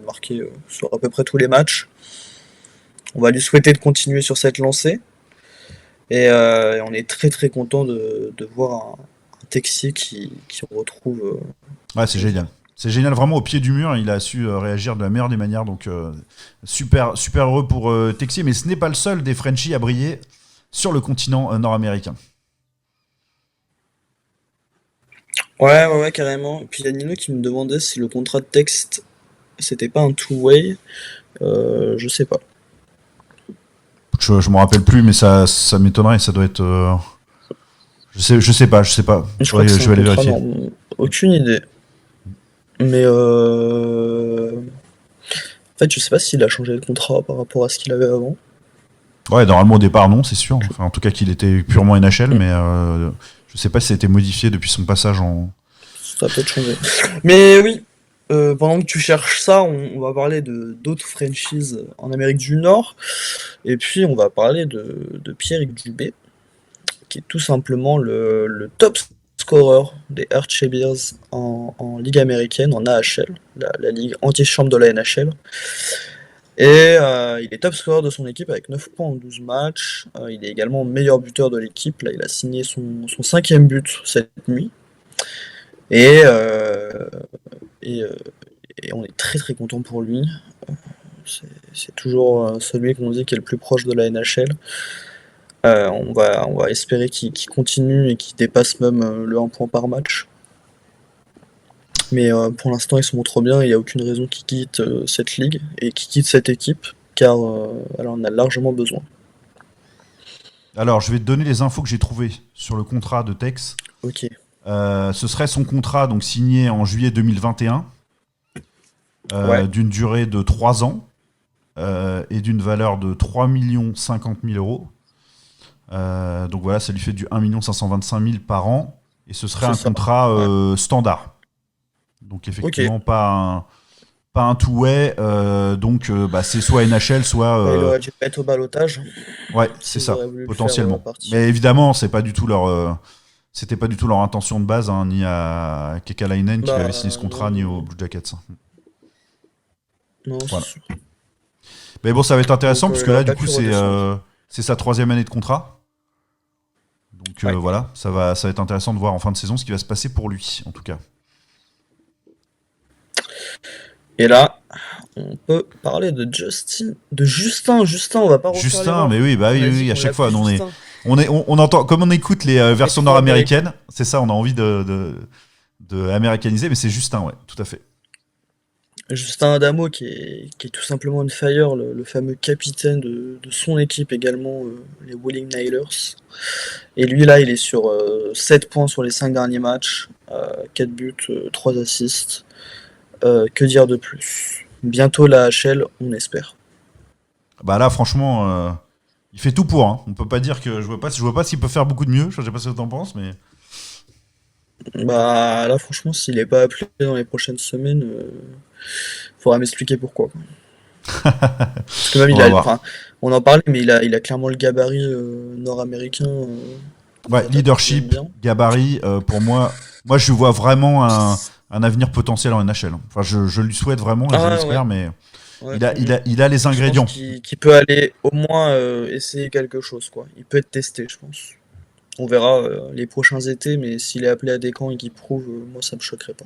marquer sur à peu près tous les matchs. On va lui souhaiter de continuer sur cette lancée. Et on est très très content de voir un Texier qui retrouve. Ouais, c'est génial. C'est génial, vraiment au pied du mur. Il a su réagir de la meilleure des manières. Donc, super, super heureux pour Texier. Mais ce n'est pas le seul des Frenchies à briller sur le continent nord-américain. Ouais, carrément. Et puis il y a Nino qui me demandait si le contrat de texte c'était pas un two-way. Je sais pas. Je me rappelle plus, mais ça m'étonnerait. Ça doit être. Je sais pas. Je crois que Je c'est vais un aller contrat vérifier. aucune idée. Mais fait, je sais pas s'il a changé de contrat par rapport à ce qu'il avait avant. Ouais, normalement au départ non, c'est sûr. Enfin, en tout cas qu'il était purement NHL, mais je sais pas si ça a été modifié depuis son passage en. Ça a peut-être changé. Mais oui, pendant que tu cherches ça, on va parler de d'autres franchises en Amérique du Nord. Et puis on va parler de Pierre-Emerick Dubé, qui est tout simplement le top scorer des Hershey Bears en Ligue américaine, en AHL, la ligue antichambre de la NHL. Et il est top scorer de son équipe avec 9 points en 12 matchs. Il est également meilleur buteur de l'équipe. Là, il a signé son cinquième but cette nuit. Et, euh, et, euh, et on est très très content pour lui. C'est toujours celui qu'on dit qui est le plus proche de la NHL. On va espérer qu'il continue et qu'il dépasse même le 1 point par match. Mais pour l'instant, il se montre bien et il n'y a aucune raison qu'il quitte cette ligue et qu'il quitte cette équipe, car elle en a largement besoin. Alors, je vais te donner les infos que j'ai trouvées sur le contrat de Tex. Ok. Ce serait son contrat donc signé en juillet 2021, Ouais, d'une durée de 3 ans et d'une valeur de 3 500 000 euros. Donc voilà, ça lui fait du 1 525 000 par an. Et ce serait c'est un ça. contrat Ouais. standard. Donc Ok. effectivement, pas un two-way. Donc bah, c'est soit NHL, soit. Ouais, il aurait dû mettre au balotage Ouais, c'est s'ils ça, auraient voulu le faire potentiellement. partir. Mais évidemment, c'était pas du tout leur intention de base, hein, ni à Kekalainen qui avait signé ce Non, contrat, ni non, aux Blue Jackets. non, c'est Voilà. sûr. Mais bon, ça va être intéressant Donc parce que il là, aurait du pas coup, pu redescendre. c'est sa troisième année de contrat. Donc Ouais. voilà, ça va être intéressant de voir en fin de saison ce qui va se passer pour lui, en tout cas. Et là, on peut parler de Justin. Justin, on va pas refaire Justin, mais l'erreur. oui, bah On oui, a oui, dit oui, à qu'on chaque fois, l'appelait nous, Justin. on entend, comme on écoute les Ça fait versions trop américain. nord-américaines, c'est ça, on a envie de américaniser, mais c'est Justin, ouais, tout à fait. Justin Adamo, qui est tout simplement une fire, le fameux capitaine de son équipe également, les Wheeling Nailers. Et lui, là, il est sur 7 points sur les 5 derniers matchs, 4 buts, 3 assists. Que dire de plus? Bientôt la HL, on espère. Bah là, franchement, il fait tout pour. Hein. On peut pas dire que je vois pas s'il peut faire beaucoup de mieux. Je sais pas ce que t'en penses, mais Bah là, franchement, s'il n'est pas appelé dans les prochaines semaines, faudra m'expliquer pourquoi, quoi. Parce que même on il va a, voir. enfin, on en parlait, mais il a clairement le gabarit nord-américain, Ouais, des attaquants que j'aime leadership, bien. gabarit, pour moi, je vois vraiment un avenir potentiel en NHL. Enfin, je lui souhaite vraiment et je Ah ouais, l'espère, mais ouais. il a les Je pense ingrédients. qu'il peut aller au moins essayer quelque chose, quoi. Il peut être testé, je pense. On verra les prochains étés, mais s'il est appelé à des camps et qu'il prouve, moi ça me choquerait pas.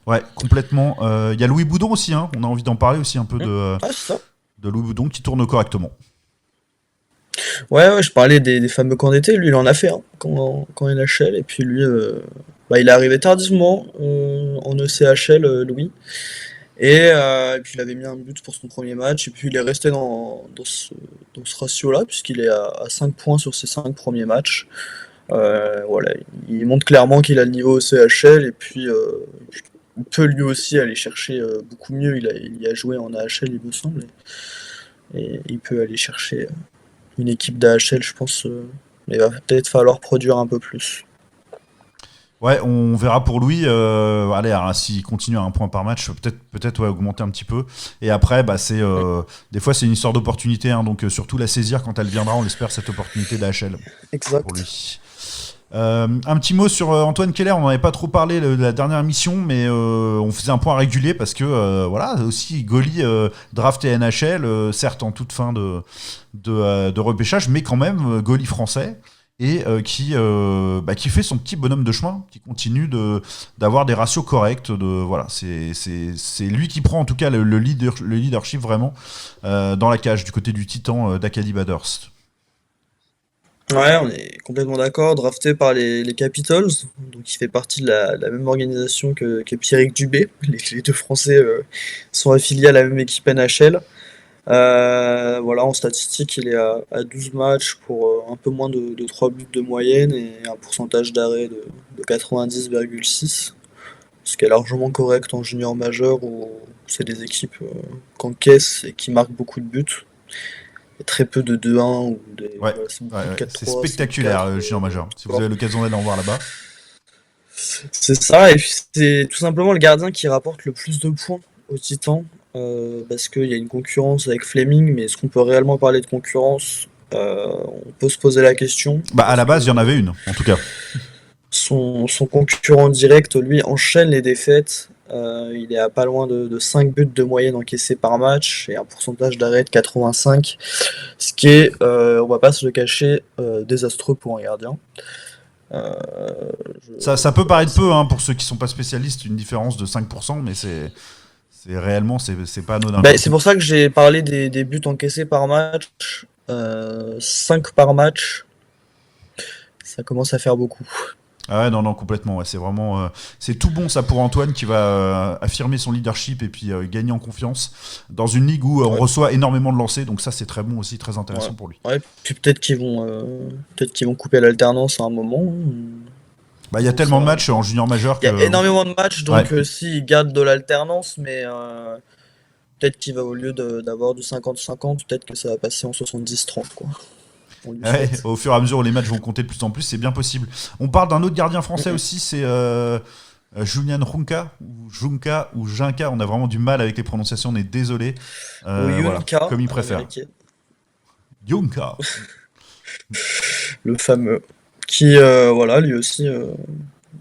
Ouais, complètement. Il y a Louis Boudon aussi. Hein. On a envie d'en parler aussi un peu Hmm. Ah, c'est ça. de Louis Boudon qui tourne correctement. Ouais, ouais, je parlais des fameux camps d'été. Lui, il en a fait quand NHL. Et puis lui, bah, il est arrivé tardivement en ECHL, Louis. Et puis il avait mis un but pour son premier match. Et puis il est resté dans ce ratio-là, puisqu'il est à 5 points sur ses 5 premiers matchs. Voilà, il montre clairement qu'il a le niveau ECHL. Et puis, il peut lui aussi aller chercher beaucoup mieux. Il y a joué en AHL, il me semble. Et il peut aller chercher une équipe d'AHL, je pense. Mais il va peut-être falloir produire un peu plus. Ouais, on verra pour Louis. Allez, alors, s'il continue à un point par match, peut-être ouais, augmenter un petit peu. Et après, bah, Mm. des fois, c'est une histoire d'opportunité. Hein, donc, surtout la saisir quand elle viendra. On l'espère, cette opportunité d'AHL pour Exact. lui. Un petit mot sur Antoine Keller, on n'en avait pas trop parlé de la dernière émission, mais on faisait un point régulier parce que voilà, aussi Goli drafté NHL, certes en toute fin de repêchage, mais quand même Goli français et qui fait son petit bonhomme de chemin, qui continue d'avoir des ratios corrects. Voilà, c'est lui qui prend en tout cas le leadership vraiment dans la cage du côté du Titan d'Acadie Bathurst. Ouais, on est complètement d'accord. Drafté par les Capitals, donc il fait partie de la même organisation que Pierrick Dubé. Les deux Français sont affiliés à la même équipe NHL. Voilà, en statistique, il est à 12 matchs pour un peu moins de 3 buts de moyenne et un pourcentage d'arrêt de 90,6. ce qui est largement correct en junior majeur où c'est des équipes qui encaissent et qui marquent beaucoup de buts. Il y a très peu de 2-1 ou Ouais, voilà, c'est ouais, beaucoup de ouais. C'est 4-3, spectaculaire 5-4. le junior majeur. Si vous Voilà. avez l'occasion d'aller en voir là-bas. C'est ça, et puis c'est tout simplement le gardien qui rapporte le plus de points aux Titans, parce qu'il y a une concurrence avec Fleming, mais est-ce qu'on peut réellement parler de concurrence? On peut se poser la question, Bah à parce la base, il y en que avait une, en tout cas. son concurrent direct, lui, enchaîne les défaites. Il est à pas loin de 5 buts de moyenne encaissés par match et un pourcentage d'arrêt de 85, ce qui est, on va pas se le cacher, désastreux pour un gardien. Euh, Ça peut voilà, paraître peu hein, pour ceux qui sont pas spécialistes, une différence de 5%, mais c'est réellement, c'est pas anodin, quoi. C'est pour ça que j'ai parlé des buts encaissés par match. 5 par match, ça commence à faire beaucoup. Ah ouais, non, non, complètement. Ouais, c'est vraiment, c'est tout bon ça pour Antoine qui va affirmer son leadership et puis gagner en confiance dans une ligue où on Ouais, reçoit énormément de lancers. Donc ça, c'est très bon aussi, très ouais. intéressant pour lui. Ouais, puis peut-être qu'ils vont couper l'alternance à un moment, hein. Bah, il y a Donc tellement de ça, matchs en junior majeur il y a que, énormément de matchs, ouais, donc si ils gardent de l'alternance, mais peut-être qu'il va au lieu d'avoir du 50-50, peut-être que ça va passer en 70-30 quoi. On lui ouais, souhaite. au fur et à mesure où les matchs vont compter de plus en plus, c'est bien possible. On parle d'un autre gardien français Mm, aussi, c'est Julian Junca ou Junca ou Junca. On a vraiment du mal avec les prononciations, on est désolé. Ou Voilà, Yunka comme il à préfère. l'américaine, Junca. le fameux. Qui, voilà, lui aussi,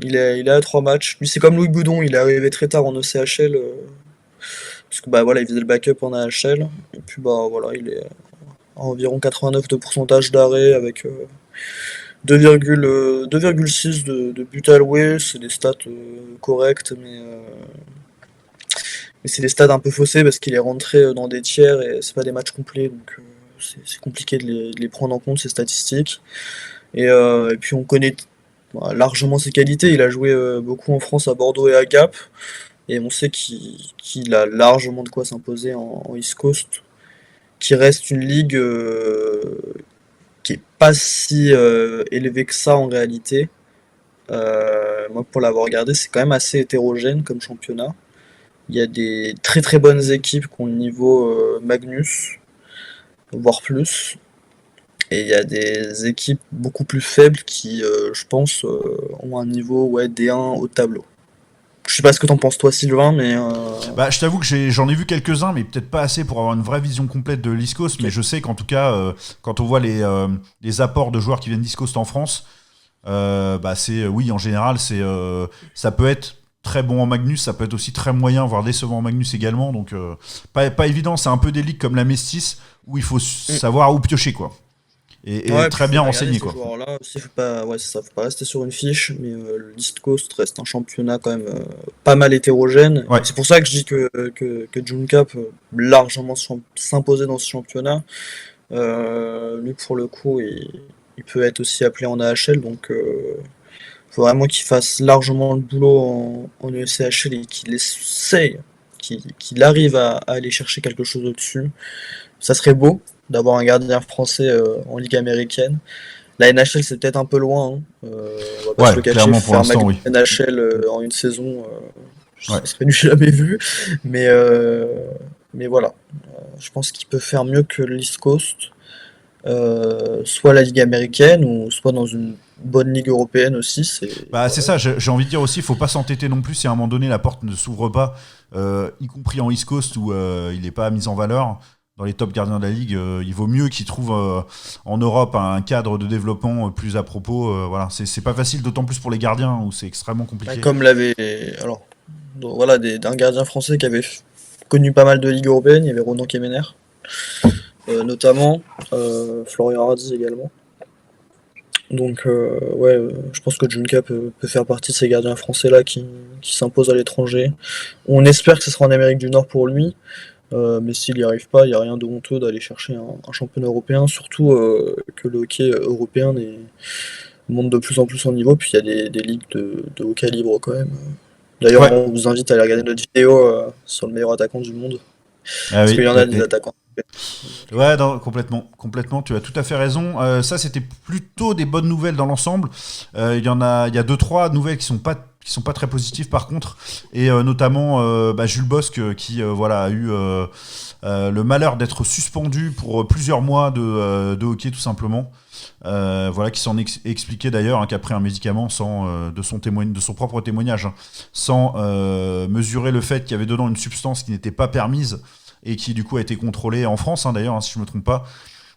il est à 3 matchs. Lui, c'est comme Louis Boudon, il est arrivé très tard en ECHL, parce que bah voilà, il faisait le backup en AHL. Et puis bah voilà, il est à environ 89 de pourcentage d'arrêt avec 2,6 de buts alloués. C'est des stats correctes, mais c'est des stats un peu faussés parce qu'il est rentré dans des tiers et c'est pas des matchs complets, donc c'est compliqué de les prendre en compte, ces statistiques. Et puis on connaît largement ses qualités. Il a joué beaucoup en France, à Bordeaux et à Gap. Et on sait qu'il a largement de quoi s'imposer en East Coast, qui reste une ligue qui est pas si élevée que ça en réalité. Moi, pour l'avoir regardé, c'est quand même assez hétérogène comme championnat. Il y a des très très bonnes équipes qui ont le niveau Magnus, voire plus. Et il y a des équipes beaucoup plus faibles qui, je pense, ont un niveau ouais, D1 au tableau. Je sais pas ce que t'en penses toi, Sylvain, mais Bah, je t'avoue que j'en ai vu quelques-uns, mais peut-être pas assez pour avoir une vraie vision complète de l'East Coast. Mais ok. je sais qu'en tout cas, quand on voit les apports de joueurs qui viennent d'East Coast en France, bah c'est oui, en général, ça peut être très bon en Magnus, ça peut être aussi très moyen, voire décevant en Magnus également. Donc pas évident. C'est un peu des ligues comme la Mestis où il faut Mm. savoir où piocher quoi, et Ouais, puis très faut bien les regarder renseigné ces quoi. joueurs-là aussi, faut pas, ouais, c'est ça, faut pas rester sur une fiche, mais l'East Coast reste un championnat quand même pas mal hétérogène. Ouais. C'est pour ça que je dis que Junka peut largement s'imposer dans ce championnat. Lui, pour le coup, il peut être aussi appelé en AHL, donc faut vraiment qu'il fasse largement le boulot en ECHL et qu'il essaye, qu'il arrive à aller chercher quelque chose au-dessus. Ça serait beau d'avoir un gardien français en Ligue américaine. La NHL, c'est peut-être un peu loin, hein. On va pas se Ouais, le cacher, clairement pour faire l'instant Magnus oui. NHL en une saison, Ouais. ça serait du jamais vu. Mais, euh, mais voilà, je pense qu'il peut faire mieux que l'East Coast, soit la Ligue américaine ou soit dans une bonne Ligue européenne aussi. Bah c'est Voilà. ça, j'ai envie de dire aussi, il faut pas s'entêter non plus si à un moment donné la porte ne s'ouvre pas, y compris en East Coast où il n'est pas mis en valeur dans les top gardiens de la ligue, il vaut mieux qu'il trouve en Europe un cadre de développement plus à propos. Voilà, c'est pas facile, d'autant plus pour les gardiens où c'est extrêmement Ouais, compliqué. comme l'avait. Alors, donc voilà, d'un gardien français qui avait connu pas mal de ligues européennes, il y avait Ronan Kemener, notamment, Florian Hardy également. Donc, ouais, je pense que Junka peut faire partie de ces gardiens français-là qui s'imposent à l'étranger. On espère que ce sera en Amérique du Nord pour lui, mais s'il n'y arrive pas, il n'y a rien de honteux d'aller chercher un championnat européen, surtout que le hockey européen monte de plus en plus en niveau, puis il y a des ligues de haut calibre quand même. D'ailleurs, Ouais, on vous invite à aller regarder notre vidéo sur le meilleur attaquant du monde, ah parce oui, qu'il y en a des attaquants. Donc, ouais, non, complètement, complètement. Tu as tout à fait raison. Ça, c'était plutôt des bonnes nouvelles dans l'ensemble. Il y a deux, trois nouvelles qui sont pas qui sont pas très positifs par contre, et notamment Jules Bosc qui voilà a eu le malheur d'être suspendu pour plusieurs mois de hockey tout simplement. Voilà, qui s'en expliquait d'ailleurs hein, qu'après un médicament sans de son propre témoignage, hein, sans mesurer le fait qu'il y avait dedans une substance qui n'était pas permise et qui du coup a été contrôlée en France hein, d'ailleurs, hein, si je me trompe pas,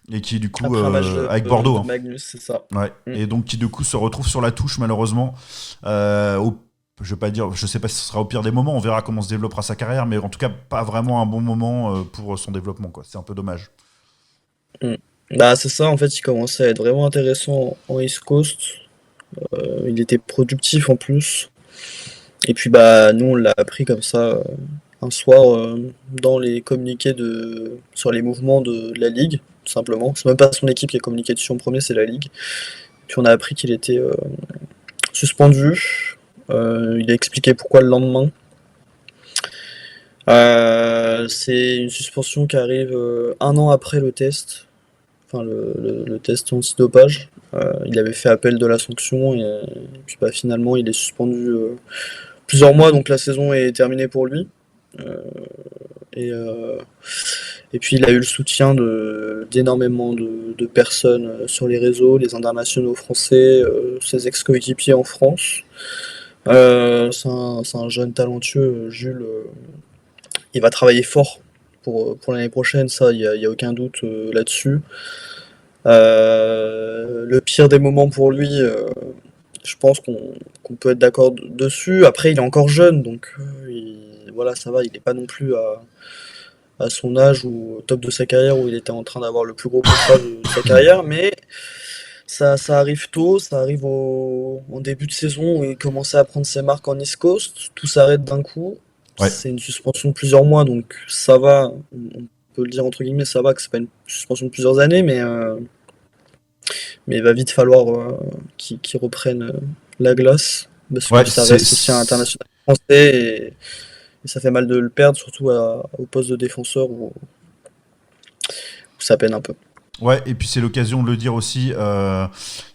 et qui du coup Après un match avec Bordeaux. de Hein. Magnus, c'est ça. Ouais. Et donc qui du coup se retrouve sur la touche malheureusement. Je vais pas dire, je sais pas si ce sera au pire des moments, on verra comment se développera sa carrière, mais en tout cas pas vraiment un bon moment pour son développement quoi. C'est un peu dommage. Mm. Bah, c'est ça, en fait, il commençait à être vraiment intéressant en East Coast. Il était productif en plus. Et puis, bah, nous, on l'a appris comme ça un soir dans les communiqués sur les mouvements de la Ligue, tout simplement. C'est même pas son équipe qui a communiqué dessus en premier, c'est la Ligue. Puis on a appris qu'il était suspendu. Il a expliqué pourquoi le lendemain. C'est une suspension qui arrive un an après le test, enfin le test antidopage. Il avait fait appel de la sanction et puis bah, finalement il est suspendu plusieurs mois, donc la saison est terminée pour lui. Euh, et, euh, et puis il a eu le soutien d'énormément de personnes sur les réseaux, les internationaux français, ses ex-coéquipiers en France. C'est un jeune talentueux, Jules. Il va travailler fort pour l'année prochaine, ça, y a aucun doute là-dessus. Le pire des moments pour lui, je pense qu'on peut être d'accord dessus. Après, il est encore jeune, donc voilà, ça va, il n'est pas non plus à son âge ou au top de sa carrière où il était en train d'avoir le plus gros contrat de sa carrière, mais ça arrive tôt, ça arrive en début de saison où il commençait à prendre ses marques en East Coast, tout s'arrête d'un coup. Ouais. C'est une suspension de plusieurs mois, donc ça va, on peut le dire entre guillemets, ça va, que c'est pas une suspension de plusieurs années, mais il va vite falloir qu'ils reprennent la glace, parce que Ouais, ça reste aussi un international français, et ça fait mal de le perdre, surtout au poste de défenseur où ça peine un peu. Ouais, et puis c'est l'occasion de le dire aussi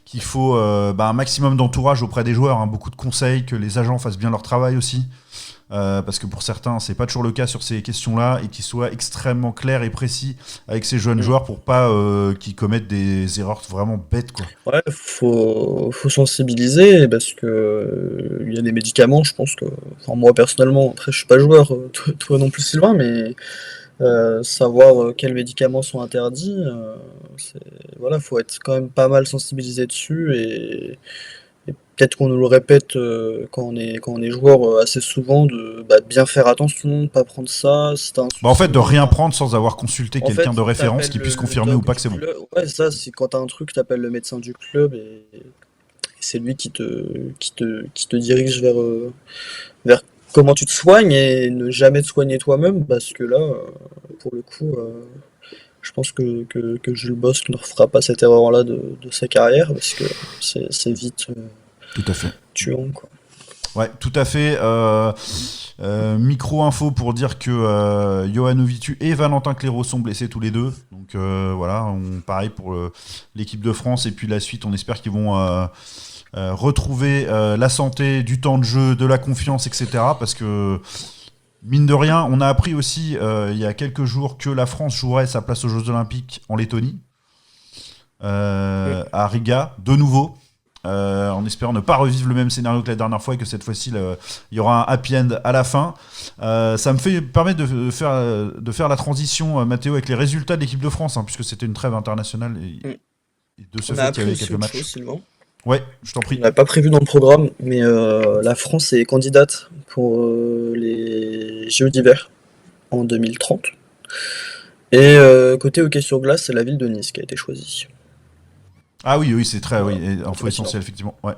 qu'il faut un maximum d'entourage auprès des joueurs, hein, beaucoup de conseils, que les agents fassent bien leur travail aussi. Parce que pour certains, c'est pas toujours le cas sur ces questions-là, et qu'ils soient extrêmement clairs et précis avec ces jeunes joueurs pour pas qu'ils commettent des erreurs vraiment bêtes, quoi. Ouais, faut sensibiliser parce que il y a des médicaments, je pense que, enfin moi personnellement, après je suis pas joueur, toi non plus Sylvain, mais savoir quels médicaments sont interdits, voilà, faut être quand même pas mal sensibilisé dessus et peut-être qu'on nous le répète quand on est joueur assez souvent de bien faire attention, de pas prendre ça, si t'as un En fait, souci. de rien prendre sans avoir consulté En fait, quelqu'un de référence t'appelles qui puisse le confirmer ou doc pas que du c'est bon. club. Ouais, ça, c'est quand t'as un truc, t'appelles le médecin du club et c'est lui qui te dirige vers comment tu te soignes et ne jamais te soigner toi-même parce que là, pour le coup, je pense que Jules Bosc ne refera pas cette erreur-là de sa carrière parce que c'est vite Tout à fait. tuant, quoi. Ouais, tout à fait. Micro-info pour dire que Johan Ovitu et Valentin Clairaut sont blessés tous les deux. Donc voilà, pareil pour l'équipe de France. Et puis la suite, on espère qu'ils vont retrouver la santé, du temps de jeu, de la confiance, etc. Parce que, mine de rien, on a appris aussi il y a quelques jours que la France jouerait sa place aux Jeux Olympiques en Lettonie, à Riga, de nouveau. En espérant ne pas revivre le même scénario que la dernière fois et que cette fois-ci il y aura un happy end à la fin. Ça me permet de faire la transition, Mathéo, avec les résultats de l'équipe de France, hein, puisque c'était une trêve internationale et de ce On a fait qu'il y appris avait aussi quelques autre matchs. chose, Sylvain. Ouais, je t'en On prie. l'avait pas prévu dans le programme, mais la France est candidate pour les Jeux d'hiver en 2030. Et côté hockey sur glace, c'est la ville de Nice qui a été choisie. Ah oui, oui, c'est très Voilà, info essentielle, effectivement. Ouais.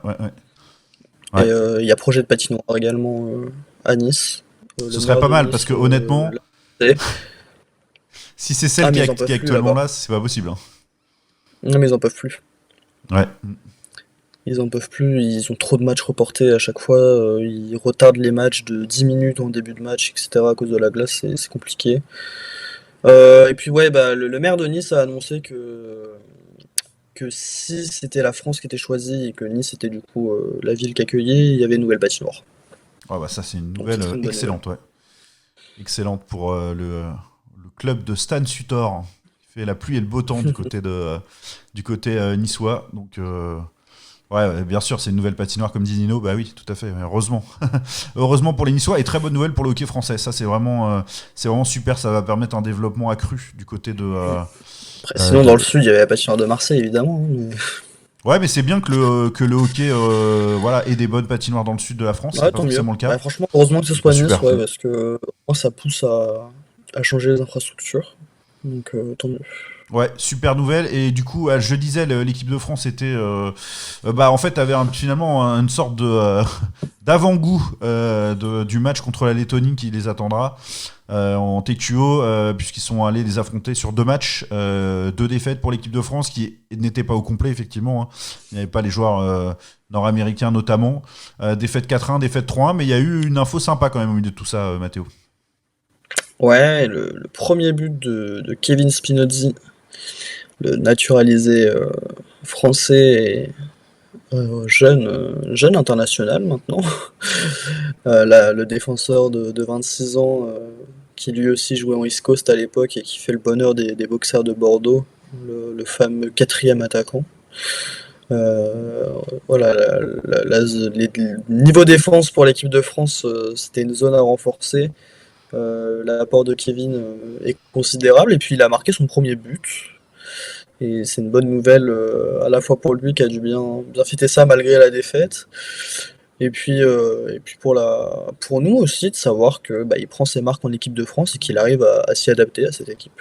et il y a projet de patinoire également à Nice. Ce Le serait maire pas de mal, parce Nice que honnêtement, l'a fait. si c'est celle Mais qui ils en est peuvent plus actuellement là-bas. là, c'est pas possible. Hein. Non, mais ils en peuvent plus. Ouais. Ils en peuvent plus, ils ont trop de matchs reportés à chaque fois, ils retardent les matchs de 10 minutes en début de match, etc. à cause de la glace, c'est compliqué. Et puis ouais, bah, le maire de Nice a annoncé que que si c'était la France qui était choisie et que Nice était du coup la ville qui accueillait, il y avait une nouvelle patinoire. Ouais, bah ça c'est une Donc nouvelle ce serait une bonne nouvelle. excellente, ouais. Excellente pour le club de Stan Sutor, qui fait la pluie et le beau temps du côté niçois. Donc, ouais, bien sûr, c'est une nouvelle patinoire, comme dit Nino. Bah oui, tout à fait, heureusement. Heureusement pour les Niçois, et très bonne nouvelle pour le hockey français. Ça, c'est vraiment super. Ça va permettre un développement accru du côté Après, sinon, dans le sud, il y avait la patinoire de Marseille, évidemment, hein, mais... Ouais, mais c'est bien que le hockey voilà, ait des bonnes patinoires dans le sud de la France. C'était Ouais, pas tant mieux. forcément le cas. Ouais, franchement, heureusement que ce C'était soit Nice, super ouais, fait. parce que moi, ça pousse à changer les infrastructures. Donc, tant mieux. Ouais, super nouvelle. Et du coup, je disais, l'équipe de France était, bah, en fait, avait finalement une sorte d'avant-goût du match contre la Lettonie qui les attendra en TQO, puisqu'ils sont allés les affronter sur 2 matchs, 2 défaites pour l'équipe de France qui n'était pas au complet, effectivement, hein. Il n'y avait pas les joueurs nord-américains notamment. Défaite 4-1, défaite 3-1, mais il y a eu une info sympa quand même au milieu de tout ça, Mathéo. Ouais, le premier but de Kevin Spinozzi, le naturalisé français et jeune international maintenant. Le défenseur de 26 ans qui lui aussi jouait en East Coast à l'époque et qui fait le bonheur des boxers de Bordeaux, le fameux quatrième attaquant. Euh, voilà, le niveau défense pour l'équipe de France, c'était une zone à renforcer. L'apport de Kevin est considérable et puis il a marqué son premier but. Et c'est une bonne nouvelle à la fois pour lui qui a dû bien fêter ça malgré la défaite. Et puis pour nous aussi de savoir que bah, il prend ses marques en équipe de France et qu'il arrive à s'y adapter à cette équipe.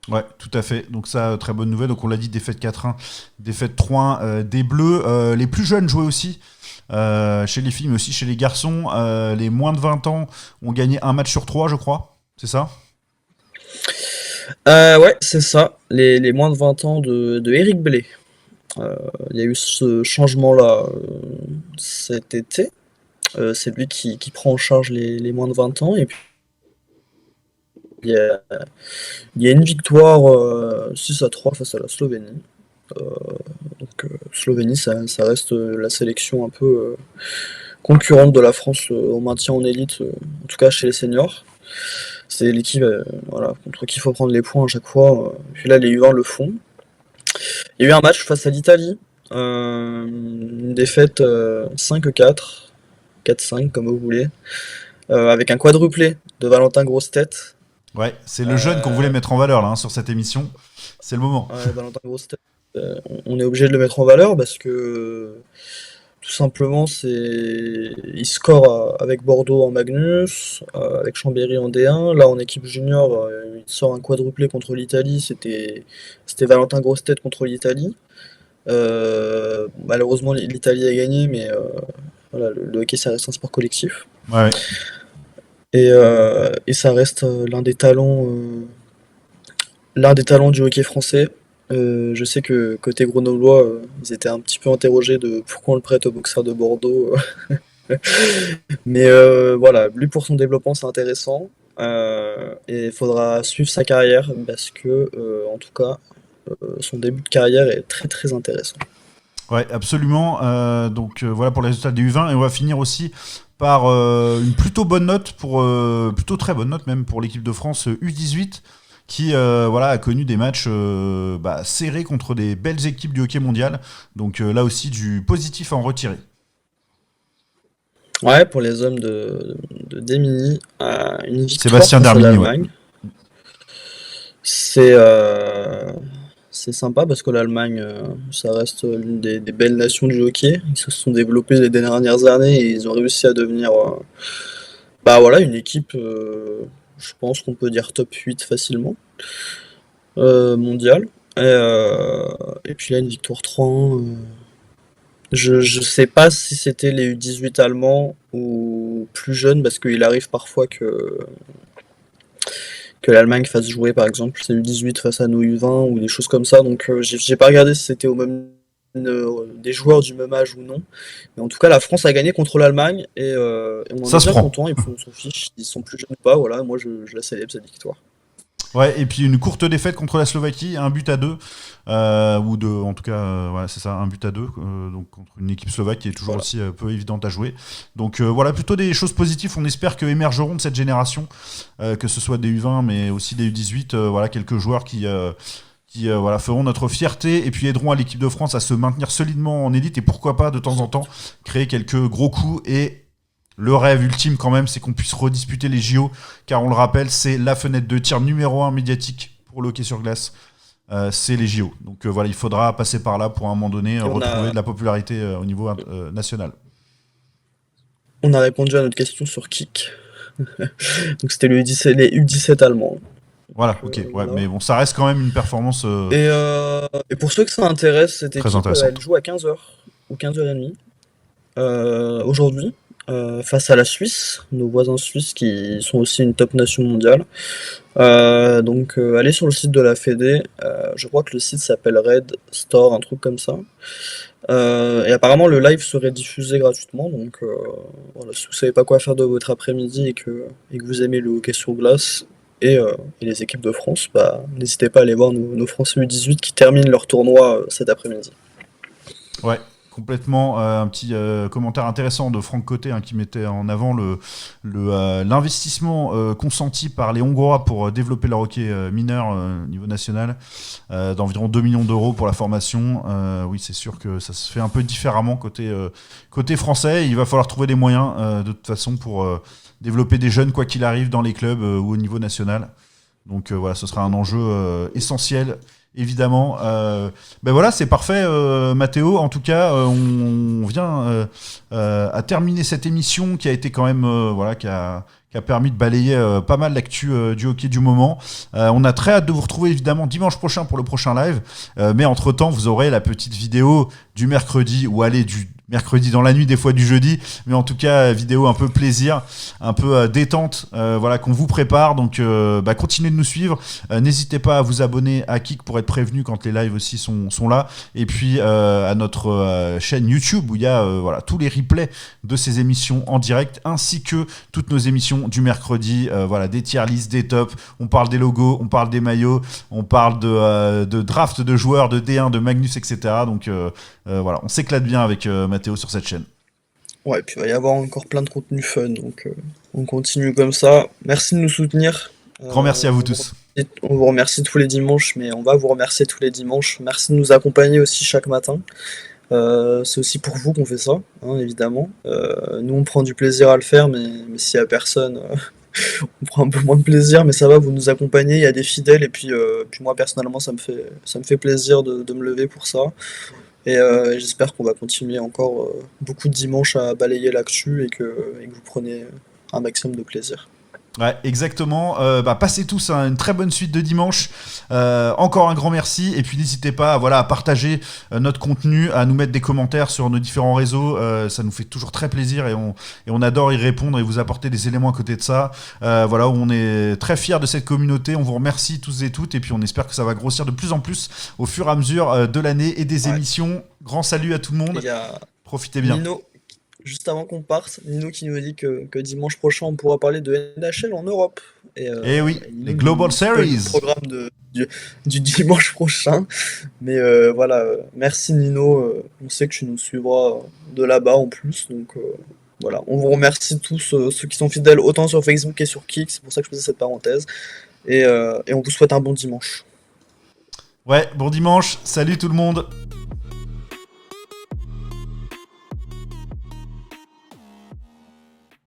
Ouais, tout à fait. Donc ça, très bonne nouvelle. Donc on l'a dit, défaite 4-1, défaite 3-1 des Bleus. Les plus jeunes jouaient aussi. Chez les filles, mais aussi chez les garçons. Les moins de 20 ans ont gagné un match sur 3, je crois. C'est ça? Ouais, c'est ça, les moins de 20 ans de Eric Blé. Euh, Il y a eu ce changement-là cet été. C'est lui qui prend en charge les moins de 20 ans. Et puis il y a, il y a une victoire 6-3 face à la Slovénie. Euh, Slovénie, ça reste la sélection un peu concurrente de la France au maintien en élite, en tout cas chez les seniors. C'est l'équipe voilà, contre qui il faut prendre les points à chaque fois. Puis là, les U20 le font. Il y a eu un match face à l'Italie, une défaite 5-4, 4-5 comme vous voulez, avec un quadruplé de Valentin Grosse-Tête. Ouais, c'est le jeune qu'on voulait Euh, mettre en valeur là, hein, sur cette émission. C'est le moment. ouais, Valentin Grosse-Tête, on est obligé de le mettre en valeur parce que tout simplement, il score avec Bordeaux en Magnus, avec Chambéry en D1. Là, en équipe junior, il sort un quadruplé contre l'Italie. C'était Valentin Grosse-Tête contre l'Italie. Malheureusement, l'Italie a gagné, mais voilà, le hockey, ça reste un sport collectif. Ouais, ouais. Et ça reste l'un des talents du hockey français. Je sais que côté grenoblois, ils étaient un petit peu interrogés de pourquoi on le prête au boxeur de Bordeaux. Mais voilà, lui pour son développement, c'est intéressant. Et il faudra suivre sa carrière parce que, en tout cas, son début de carrière est très très intéressant. Ouais, absolument. Donc voilà pour les résultats des U20. Et on va finir aussi par une plutôt bonne note, plutôt très bonne note même pour l'équipe de France U18 qui voilà, a connu des matchs bah, serrés contre des belles équipes du hockey mondial. Donc là aussi du positif à en retirer. Ouais, pour les hommes de Demini, une victoire Sébastien face à Dermini, ouais. l'Allemagne. C'est euh, c'est sympa parce que l'Allemagne, ça reste l'une des belles nations du hockey. Ils se sont développés les dernières années et ils ont réussi à devenir bah voilà, une équipe, je pense qu'on peut dire top 8 facilement, mondiale. Et puis là, une victoire 3-1. Je sais pas si c'était les U18 allemands ou plus jeunes parce qu'il arrive parfois que l'Allemagne fasse jouer par exemple ses U18 face à nos U20 ou des choses comme ça. Donc j'ai pas regardé si c'était au même des joueurs du même âge ou non. Mais en tout cas, la France a gagné contre l'Allemagne et on en est Ça se bien prend. content et puis on s'en fiche s'ils sont plus jeunes ou pas. Voilà, moi je la célèbre cette victoire. Ouais, et puis une courte défaite contre la Slovaquie, 1-2, ou deux, en tout cas, voilà, c'est ça, 1-2, donc contre une équipe slovaque qui est toujours Voilà. aussi peu évidente à jouer. Donc voilà, plutôt des choses positives. On espère que émergeront de cette génération, que ce soit des U20, mais aussi des U18, voilà, quelques joueurs qui voilà, feront notre fierté et puis aideront à l'équipe de France à se maintenir solidement en élite et pourquoi pas de temps en temps créer quelques gros coups. Et le rêve ultime quand même, c'est qu'on puisse redisputer les JO, car on le rappelle, c'est la fenêtre de tir numéro 1 médiatique pour le hockey sur glace. C'est les JO. Donc voilà, il faudra passer par là pour à un moment donné Et retrouver de la popularité au niveau national. on a répondu à notre question sur Kik. Donc c'était les U17 allemands. Voilà, Donc, ok, ouais, voilà. mais bon, ça reste quand même une performance Et pour ceux que ça intéresse, cette très équipe, elle intéressante. joue à 15h ou 15h30 aujourd'hui, face à la Suisse, nos voisins suisses qui sont aussi une top nation mondiale. Donc allez sur le site de la Fédé, je crois que le site s'appelle Red Store, un truc comme ça. Et apparemment le live serait diffusé gratuitement, donc voilà, si vous savez pas quoi faire de votre après-midi et que vous aimez le hockey sur glace et les équipes de France, bah, n'hésitez pas à aller voir nos Français U18 qui terminent leur tournoi cet après-midi. Ouais, complètement. Un petit commentaire intéressant de Franck Côté qui mettait en avant l'investissement consenti par les Hongrois pour développer leur hockey mineur au niveau national d'environ 2 millions d'euros pour la formation. Oui, c'est sûr que ça se fait un peu différemment côté français. Il va falloir trouver des moyens de toute façon pour développer des jeunes quoi qu'il arrive dans les clubs ou au niveau national. Donc voilà, ce sera un enjeu essentiel, évidemment. Ben voilà, c'est parfait, Mathéo. En tout cas, on vient à terminer cette émission qui a été quand même, voilà, qui a permis de balayer pas mal l'actu du hockey du moment. On a très hâte de vous retrouver évidemment dimanche prochain pour le prochain live. Mais entre-temps, vous aurez la petite vidéo du mercredi, ou allez, du mercredi dans la nuit, des fois du jeudi, mais en tout cas vidéo un peu plaisir, un peu détente, voilà, qu'on vous prépare. Donc bah, continuez de nous suivre, n'hésitez pas à vous abonner à Kik pour être prévenu quand les lives aussi sont là, et puis à notre chaîne YouTube où il y a voilà, tous les replays de ces émissions en direct, ainsi que toutes nos émissions du mercredi, voilà, des tier lists, des tops, on parle des logos, on parle des maillots, on parle de draft de joueurs, de D1, de Magnus, etc. Donc voilà, on s'éclate bien avec Mathéo sur cette chaîne. Ouais, et puis il va y avoir encore plein de contenus fun, donc on continue comme ça. Merci de nous soutenir. Grand merci à vous On vous tous. on vous remercie tous les dimanches, mais on va vous remercier tous les dimanches. Merci de nous accompagner aussi chaque matin. C'est aussi pour vous qu'on fait ça, hein, évidemment. Nous, on prend du plaisir à le faire, mais s'il y a personne, on prend un peu moins de plaisir, mais ça va, vous nous accompagnez, il y a des fidèles, et puis moi, personnellement, ça me fait plaisir de me lever pour ça. Et j'espère qu'on va continuer encore beaucoup de dimanches à balayer l'actu et que vous prenez un maximum de plaisir. Ouais, exactement. Bah, passez tous une très bonne suite de dimanche. Encore un grand merci. Et puis n'hésitez pas voilà, à partager notre contenu, à nous mettre des commentaires sur nos différents réseaux. Ça nous fait toujours très plaisir et on adore y répondre et vous apporter des éléments à côté de ça. Voilà, on est très fiers de cette communauté. On vous remercie tous et toutes. Et puis on espère que ça va grossir de plus en plus au fur et à mesure de l'année et des Ouais. émissions. Grand salut à tout le Et monde. il y a Profitez bien. Nino, juste avant qu'on parte, Nino qui nous dit que dimanche prochain on pourra parler de NHL en Europe. Et oui, Et les Nino Global nous spoil le Series. programme du dimanche prochain. Mais voilà, merci Nino, on sait que tu nous suivras de là-bas en plus. Donc voilà, on vous remercie tous, ceux qui sont fidèles autant sur Facebook et sur Kik, c'est pour ça que je faisais cette parenthèse. Et on vous souhaite un bon dimanche. Ouais, bon dimanche. Salut tout le monde.